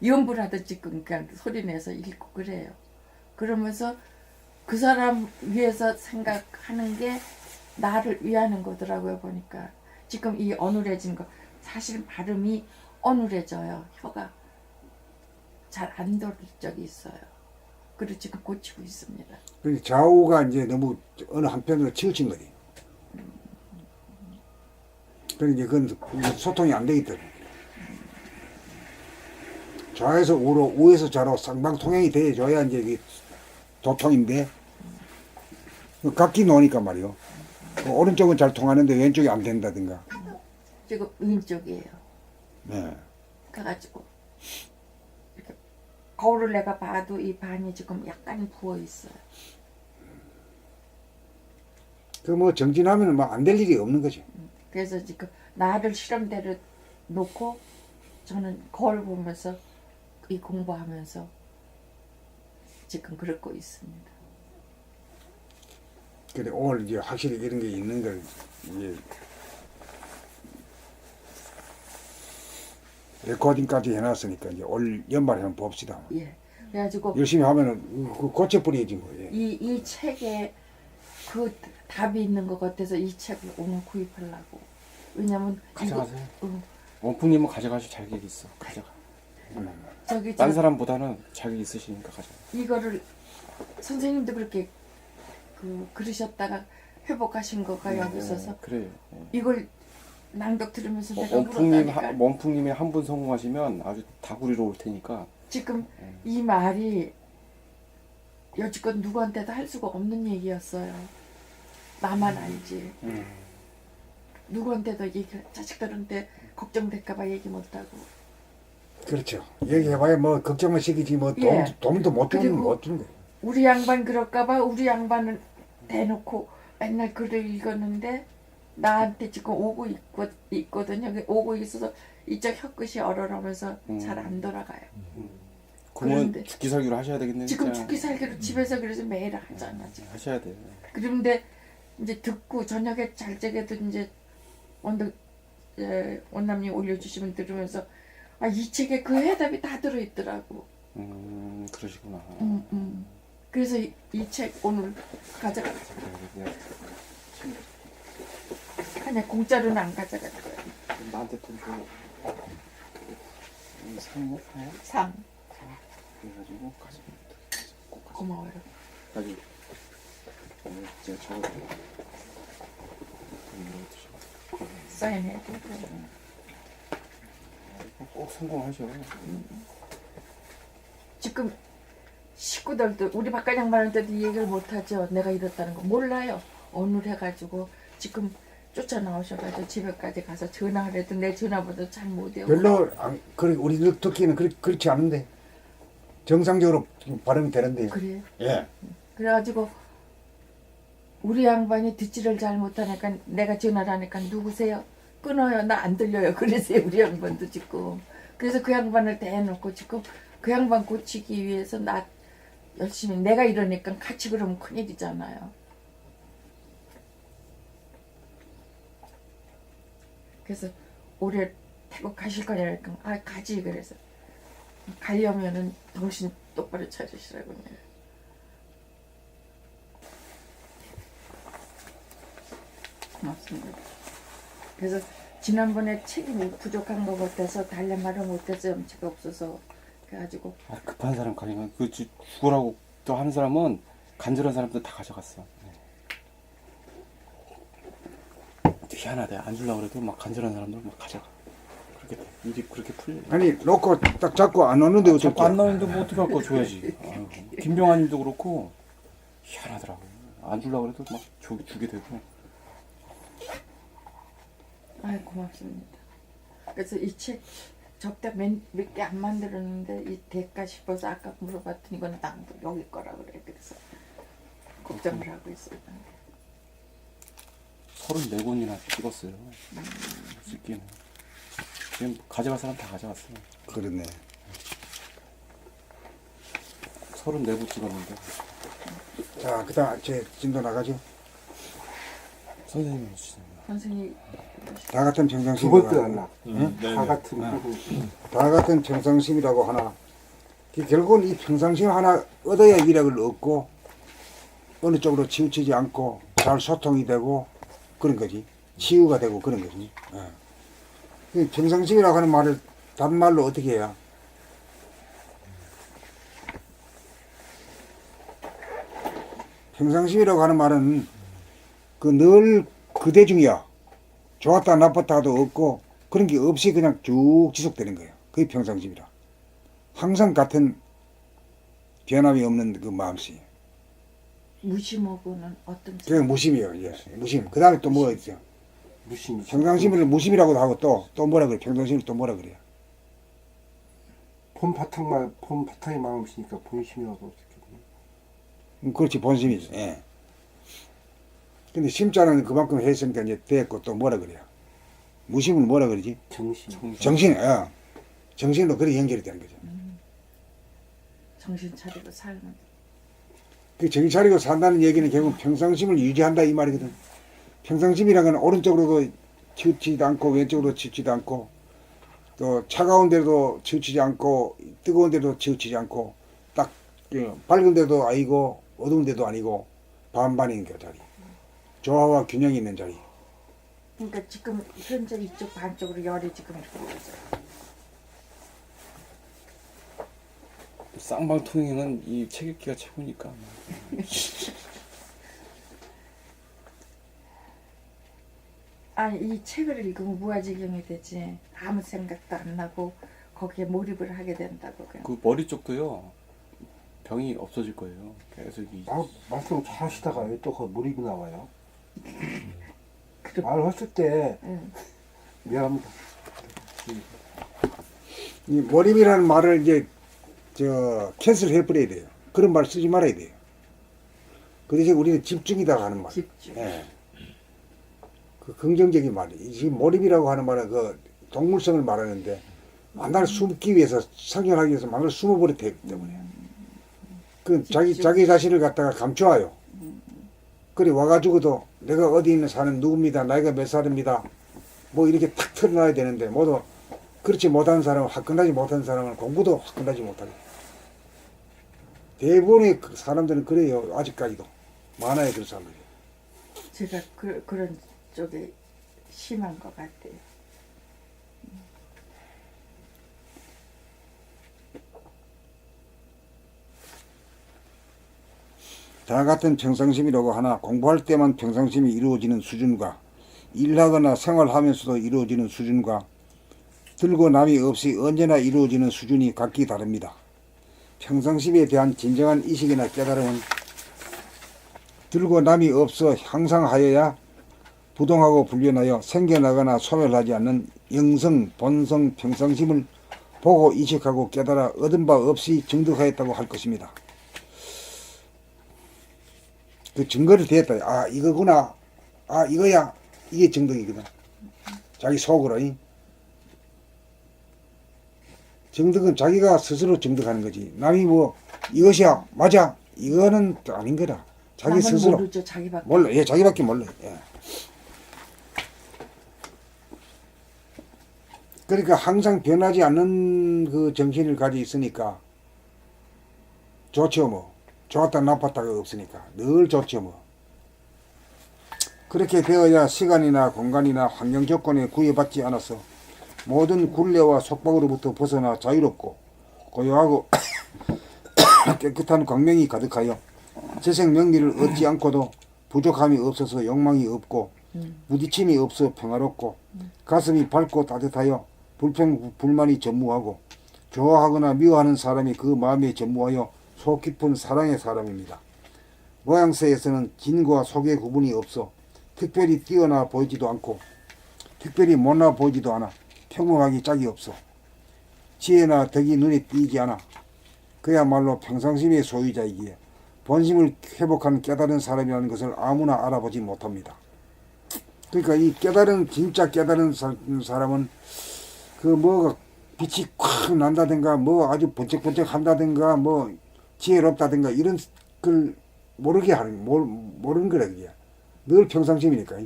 염불하듯이 그러니까 소리 내서 읽고 그래요. 그러면서 그 사람 위해서 생각하는 게 나를 위하는 거더라고요. 보니까 지금 이 어눌해진 거 사실은 발음이 어눌해져요. 혀가 잘 안 돌릴 적이 있어요. 그리고 지금 고치고 있습니다. 그러니까 좌우가 이제 너무 어느 한편으로 치우친 거지. 그러니까 그건 소통이 안 되기 때문에. 좌에서 우로, 우에서 좌로 상방 통행이 돼줘야 이제 이게 도통인데, 각기 노니까 말이요. 오른쪽은 잘 통하는데 왼쪽이 안 된다든가. 지금 왼쪽이에요. 네. 가가지고 이렇게 거울을 내가 봐도 이 반이 지금 약간 부어 있어요. 그 뭐 정진하면 뭐 안 될 일이 없는 거지. 그래서 지금 나를 실험대로 놓고 저는 거울 보면서 이 공부하면서 지금 그러고 있습니다. 그래 오늘 이제 확실히 이런 게 있는 걸 이제 레코딩까지 해놨으니까 이제 올 연말에 한번 봅시다. 예. 그래가지고 열심히 하면은 그 고쳐버리지 거예요. 이 책에 그 답이 있는 것 같아서 이 책을 오늘 구입하려고. 왜냐면 가져가세요. 이거, 원풍님은 가져가실 자격이 있어. 가져가. 저기 딴 사람보다는 자격이 있으시니까 가져가. 이거를 선생님도 그렇게 그러셨다가 회복하신 거가 여기 있어서 그래요. 예. 이걸 낭독 들으면서 내가 원풍님 울었다니까. 원풍님이 한 분 성공하시면 아주 다구리로 올 테니까. 지금 이 말이 여지껏 누구한테도 할 수가 없는 얘기였어요. 나만 알지. 누구한테도 자식들한테 걱정될까봐 얘기 못하고. 그렇죠. 얘기해봐야 뭐 걱정만 시키지 뭐 예. 돈도 못 주는 그리고 못 주는 거예요. 우리 양반 그럴까봐 우리 양반은 대놓고 맨날 글을 읽었는데 나한테 지금 있거든요. 오고 있어서 이쪽 혀끝이 얼얼하면서 잘 안 돌아가요. 그러면 그런데 죽기 살기로 하셔야 되겠네요. 지금 진짜. 죽기 살기로 집에서 그래서 매일 하잖아. 지금. 하셔야 돼요. 그런데 이제 듣고 저녁에 잘 적에도 이제 원남님 올려주시면 들으면서 아, 이 책에 그 해답이 다 들어있더라고. 그러시구나. 그래서 이 책 오늘 가져갔어요. 그래, 그냥 공짜로는 안 가져갈 거예요. 나한테 돈 줘. 상이요? 상 그래가지고 가지고 꼭 가지고. 고마워요. 가지고. 제가 저거 사인해도 꼭 성공하셔. 지금 식구들도 우리 바깥 양반한테도 이 얘기를 못하죠. 내가 이렇다는 거 몰라요. 오늘 해가지고 지금 쫓아 나오셔가지고 집에까지 가서 전화를 해도 내 전화번호 잘 못해요. 별로 그래 우리 듣기는 그렇지 않은데 정상적으로 발음이 되는데요. 그래. 예. 그래가지고 우리 양반이 듣지를 잘 못하니까 내가 전화를 하니까 누구세요? 끊어요. 나 안 들려요. 그래서요 우리 양반도 지금. 그래서 그 양반을 대놓고 지금 그 양반 고치기 위해서 나 열심히 내가 이러니까 같이 그러면 큰일이잖아요. 그래서 올해 태국 가실 거냐니까 아 가지 그래서 가려면은 정신 똑바로 차리시라고. 고맙습니다. 그래서 지난번에 책이 부족한 것 같아서 달래 말을 못해서 염치가 없어서 그래가지고 급한 사람 가면 그 죽으라고 또 하는 사람은 간절한 사람들 다 가져갔어. 희한하대. 안 주려고 그래도 막 간절한 사람들 막 가져가. 그렇게 돼. 일이 그렇게 풀려. 아니 놓고 딱 잡고 안 오는데 어쩔 자꾸 안 나오는데 뭐 어떻게 할 거 줘야지. 아유, 김병환님도 그렇고 희한하더라고. 안 주려고 그래도 막 주게 되고. 아이 고맙습니다. 그래서 이 책 적다 몇 개 안 만들었는데 이 될까 싶어서 아까 물어봤더니 이거는 나 여기 거라 그래. 그래서 걱정을 하고 있어요. 34권이나 찍었어요. 쓸기는. 지금 가져갈 사람 다 가져갔어요. 그렇네. 34부 찍었는데. 자 그다음 제 진도 나가죠. 선생님이 주시는 거. 선생님 다 같은 두 평상심. 번째 하나. 네, 다 네. 같은 다 같은 평상심이라고 하나. 결국은 이 평상심 하나 얻어야 위력을 얻고 어느 쪽으로 치우치지 않고 잘 소통이 되고 그런 거지. 치유가 되고 그런 거지. 이 평상심이라고 하는 말을 단말로 어떻게 해야? 평상심이라고 하는 말은 그 늘 그대 중이야. 좋았다 나빴다도 없고 그런 게 없이 그냥 쭉 지속되는 거예요. 그게 평상심이라. 항상 같은 변함이 없는 그 마음씨. 무심하고는 어떤 그게 무심이에요. 예. 무심. 그 다음에 또 뭐가 있어요? 무심이. 평상심을 무심이라고도 하고 또 뭐라 그래? 평상심을 또 뭐라 그래요? 본 바탕이 마음이시니까 본심이라고 어떻게 그렇지 본심이지. 예. 근데 심자는 그만큼 했으니까 이제 됐고 또 뭐라 그래요? 무심은 뭐라 그러지? 정신. 정신. 예. 정신으로 그렇게 연결이 되는 거죠. 정신 차리고 살면 그 정신 차리고 산다는 얘기는 결국 평상심을 유지한다 이 말이거든. 평상심이라는 건 오른쪽으로도 치우치지도 않고 왼쪽으로 치우치지도 않고 또 차가운 데도 치우치지 않고 뜨거운 데도 치우치지 않고 딱 밝은 데도 아니고 어두운 데도 아니고 반반인 그 자리. 조화와 균형이 있는 자리. 그러니까 지금 현재 이쪽 반쪽으로 열이 지금 이렇게 오죠. 쌍방통행은 이 책 읽기가 최고니까. 이 책을 읽으면 무아지경이 되지. 아무 생각도 안 나고 거기에 몰입을 하게 된다고. 그냥. 그 머리 쪽도요 병이 없어질 거예요. 계속 말씀 잘 하시다가 왜 또 그 몰입이 나와요? 그럼. 말했을 때 응. 미안합니다. 이 몰입이라는 말을 이제 캔슬 해버려야 돼요. 그런 말 쓰지 말아야 돼요. 그 대신 우리는 집중이다 하는 말. 집중. 예. 그 긍정적인 말이. 지금 몰입이라고 하는 말은 그 동물성을 말하는데 만날 숨기 위해서 생존하기 위해서 만날 숨어버렸기 때문에. 그 자기 자신을 갖다가 감춰와요. 그래 와가지고도 내가 어디 있는 사람 누굽니다. 나이가 몇 살입니다. 뭐 이렇게 탁 털어놔야 되는데 모두 그렇지 못한 사람은 화끈하지 못한 사람은 공부도 화끈하지 못하게. 대부분의 그 사람들은 그래요. 아직까지도 많아요 그런 사람들이. 제가 그런 쪽에 심한 것 같아요. 다 같은 평상심이라고 하나 공부할 때만 평상심이 이루어지는 수준과 일하거나 생활하면서도 이루어지는 수준과 들고 남이 없이 언제나 이루어지는 수준이 각기 다릅니다. 평상심에 대한 진정한 이식이나 깨달음은 들고 남이 없어 항상 하여야 부동하고 불변하여 생겨나거나 소멸하지 않는 영성, 본성, 평상심을 보고 이식하고 깨달아 얻은 바 없이 정득하였다고 할 것입니다. 그 증거를 대했다. 아 이거구나. 아 이거야. 이게 정득이거든. 자기 속으로. 정득은 자기가 스스로 정득하는 거지. 남이 뭐 이것이야 맞아 이거는 아닌 거다. 자기 남은 스스로 모르죠. 자기밖에. 몰라. 예, 자기밖에 몰라. 예. 그러니까 항상 변하지 않는 그 정신을 가지고 있으니까 좋죠 뭐. 좋았다 나빴다가 없으니까 늘 좋죠 뭐. 그렇게 되어야 시간이나 공간이나 환경 조건에 구애받지 않아서 모든 굴레와 속박으로부터 벗어나 자유롭고 고요하고 깨끗한 광명이 가득하여 재생 명리를 얻지 않고도 부족함이 없어서 욕망이 없고 부딪힘이 없어 평화롭고 가슴이 밝고 따뜻하여 불평 불만이 전무하고 좋아하거나 미워하는 사람이 그 마음에 전무하여 속 깊은 사랑의 사람입니다. 모양새에서는 진과 속의 구분이 없어 특별히 뛰어나 보이지도 않고 특별히 못나 보이지도 않아 평범하기 짝이 없어 지혜나 덕이 눈에 띄지 않아 그야말로 평상심의 소유자이기에 본심을 회복한 깨달은 사람이라는 것을 아무나 알아보지 못합니다. 그러니까 이 깨달은 진짜 깨달은 사람은 그 뭐가 빛이 콱 난다든가 뭐 아주 번쩍번쩍 한다든가 뭐 지혜롭다든가 이런 걸 모르게 하는 모르는 거라 그게 늘 평상심이니까.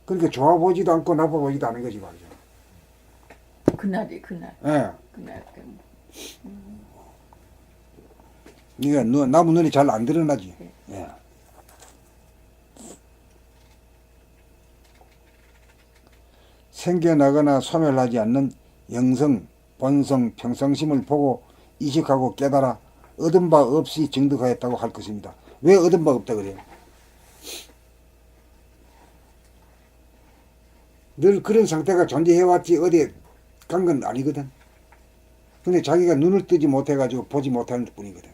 그러니까 좋아 보이지도 않고 나빠 보이지도 않은 거지 말이죠. 그날이 그날. 예. 그날. 이게 나무 눈이 잘 안 드러나지. 예. 생겨나거나 소멸하지 않는 영성, 본성, 평상심을 보고 이식하고 깨달아 얻은 바 없이 정득하였다고 할 것입니다. 왜 얻은 바 없다 그래요? 늘 그런 상태가 존재해왔지 어디에 간 건 아니거든. 근데 자기가 눈을 뜨지 못해가지고 보지 못하는 뿐이거든.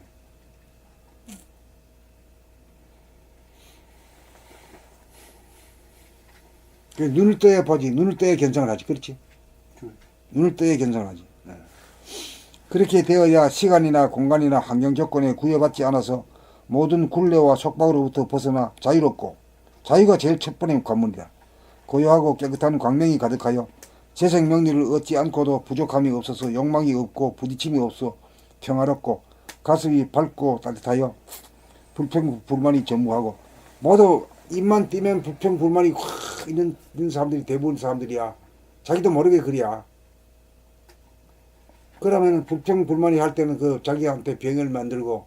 눈을 떠야 보지. 눈을 떠야 견성을 하지. 그렇지? 눈을 떠야 견성을 하지. 네. 그렇게 되어야 시간이나 공간이나 환경 조건에 구애받지 않아서 모든 굴레와 속박으로부터 벗어나 자유롭고 자유가 제일 첫 번째 관문이다. 고요하고 깨끗한 광명이 가득하여 재생 명리를 얻지 않고도 부족함이 없어서 욕망이 없고 부딪힘이 없어 평화롭고 가슴이 밝고 따뜻하여 불평 불만이 전무하고 모두 입만 띄면 불평 불만이 확 있는 사람들이 대부분 사람들이야. 자기도 모르게 그래야. 그러면 불평 불만이 할 때는 그 자기한테 병을 만들고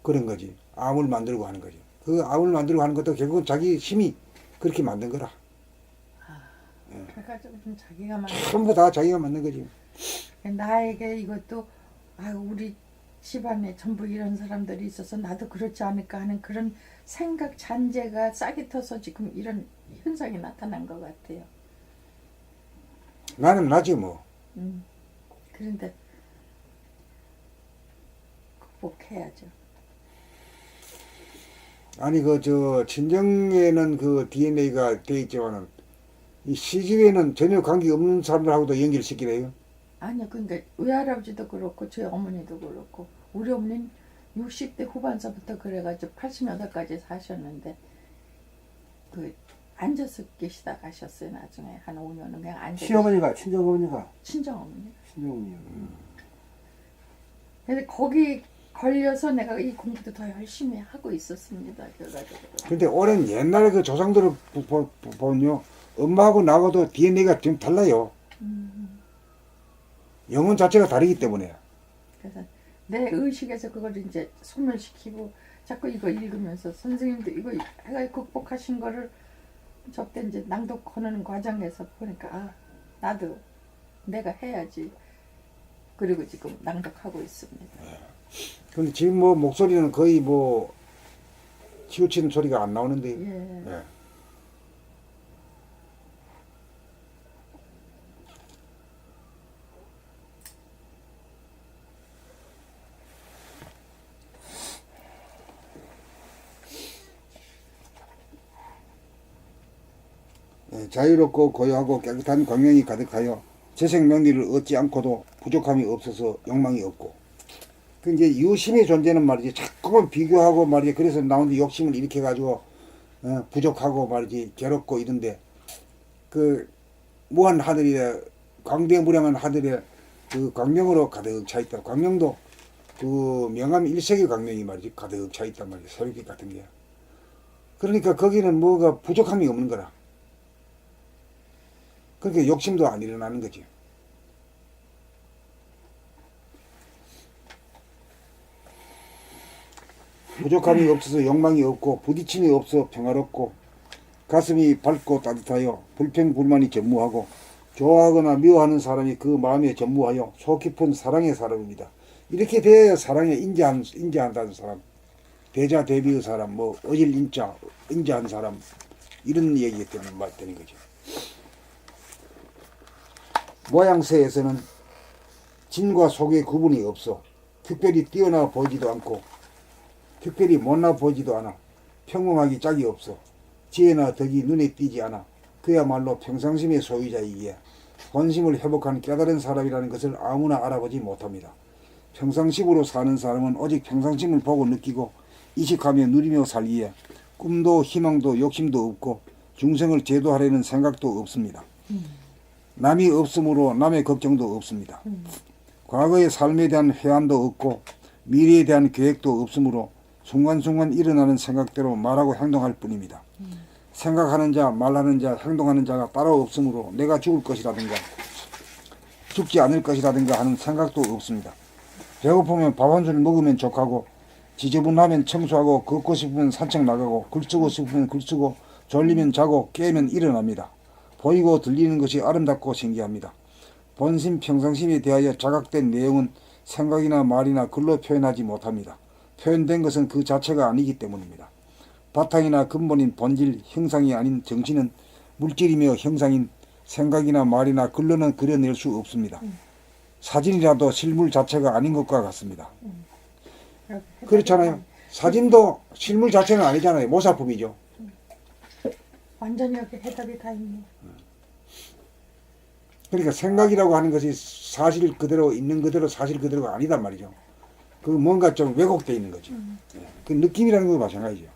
그런 거지. 암을 만들고 하는 거지. 그 암을 만들고 하는 것도 결국은 자기 힘이 그렇게 만든 거라. 그러니까 좀 자기가 만 전부 다 자기가 만든 거지. 나에게 이것도 우리 집안에 전부 이런 사람들이 있어서 나도 그렇지 않을까 하는 그런 생각 잔재가 싹이 터서 지금 이런 현상이 나타난 것 같아요. 나는 나지 뭐. 그런데 극복해야죠. 아니 그 저 친정에는 그 DNA가 돼 있지만은 이 시집에는 전혀 관계 없는 사람들하고도 연결시키래요. 아니요, 그러니까 외할아버지도 그렇고 저희 어머니도 그렇고 우리 어머니는 60대 후반서부터 그래가지고 80여대까지 사셨는데 그 앉아서 계시다 가셨어요. 나중에 한 5년은 그냥 앉아. 시어머니가 친정어머니가 친정어머니. 친정어머니요. 근데 거기 걸려서 내가 이 공부도 더 열심히 하고 있었습니다. 결과적으로. 근데 오랜 옛날에 그 조상들을 보면요, 엄마하고 나하고도 DNA가 좀 달라요. 영혼 자체가 다르기 때문에. 그래서 내 의식에서 그걸 이제 소멸시키고 자꾸 이거 읽으면서 선생님도 이거 해가 극복하신 거를 저때 이제 낭독하는 과정에서 보니까 아 나도 내가 해야지. 그리고 지금 낭독하고 있습니다. 근데 지금 뭐 목소리는 거의 뭐 치우치는 소리가 안 나오는데. 예. 예. 자유롭고 고요하고 깨끗한 광명이 가득하여 재생 명리를 얻지 않고도 부족함이 없어서 욕망이 없고. 그 이제 유심의 존재는 말이지 자꾸만 비교하고 말이지 그래서 나오는 욕심을 일으켜 가지고 부족하고 말이지 괴롭고 이런데 그 무한 하늘에 광대무량한 하늘에 그 광명으로 가득 차 있다. 광명도 그 명암 1세기 광명이 말이지 가득 차 있단 말이지 새벽빛 같은 게. 그러니까 거기는 뭐가 부족함이 없는 거라. 그러니까 욕심도 안 일어나는 거지. 부족함이 없어서 욕망이 없고 부딪힘이 없어 평화롭고 가슴이 밝고 따뜻하여 불평불만이 전무하고 좋아하거나 미워하는 사람이 그 마음에 전무하여 속 깊은 사랑의 사람입니다. 이렇게 돼야 사랑에 인자한다는 사람, 대자 대비의 사람, 뭐 어질 인자한 사람 이런 얘기 때문에 말되는 거죠. 모양새에서는 진과 속의 구분이 없어 특별히 뛰어나 보이지도 않고 특별히 못나 보이지도 않아 평범하기 짝이 없어 지혜나 덕이 눈에 띄지 않아 그야말로 평상심의 소유자이기에 본심을 회복한 깨달은 사람이라는 것을 아무나 알아보지 못합니다. 평상심으로 사는 사람은 오직 평상심을 보고 느끼고 이식하며 누리며 살기에 꿈도 희망도 욕심도 없고 중생을 제도하려는 생각도 없습니다. 남이 없으므로 남의 걱정도 없습니다. 과거의 삶에 대한 회한도 없고 미래에 대한 계획도 없으므로 순간순간 일어나는 생각대로 말하고 행동할 뿐입니다. 생각하는 자, 말하는 자, 행동하는 자가 따로 없으므로 내가 죽을 것이라든가 죽지 않을 것이라든가 하는 생각도 없습니다. 배고프면 밥 한 술 먹으면 족하고 지저분하면 청소하고 걷고 싶으면 산책 나가고 글 쓰고 싶으면 글 쓰고 졸리면 자고 깨면 일어납니다. 보이고 들리는 것이 아름답고 신기합니다. 본심 평상심에 대하여 자각된 내용은 생각이나 말이나 글로 표현하지 못합니다. 표현된 것은 그 자체가 아니기 때문입니다. 바탕이나 근본인 본질, 형상이 아닌 정신은 물질이며 형상인 생각이나 말이나 글로는 그려낼 수 없습니다. 사진이라도 실물 자체가 아닌 것과 같습니다. 그렇잖아요. 사진도 실물 자체는 아니잖아요. 모사품이죠. 완전히 여기 해답이 다 있네. 그러니까 생각이라고 하는 것이 사실 그대로 있는 그대로 사실 그대로가 아니단 말이죠. 그 뭔가 좀 왜곡되어 있는 거죠. 그 느낌이라는 거 마찬가지죠.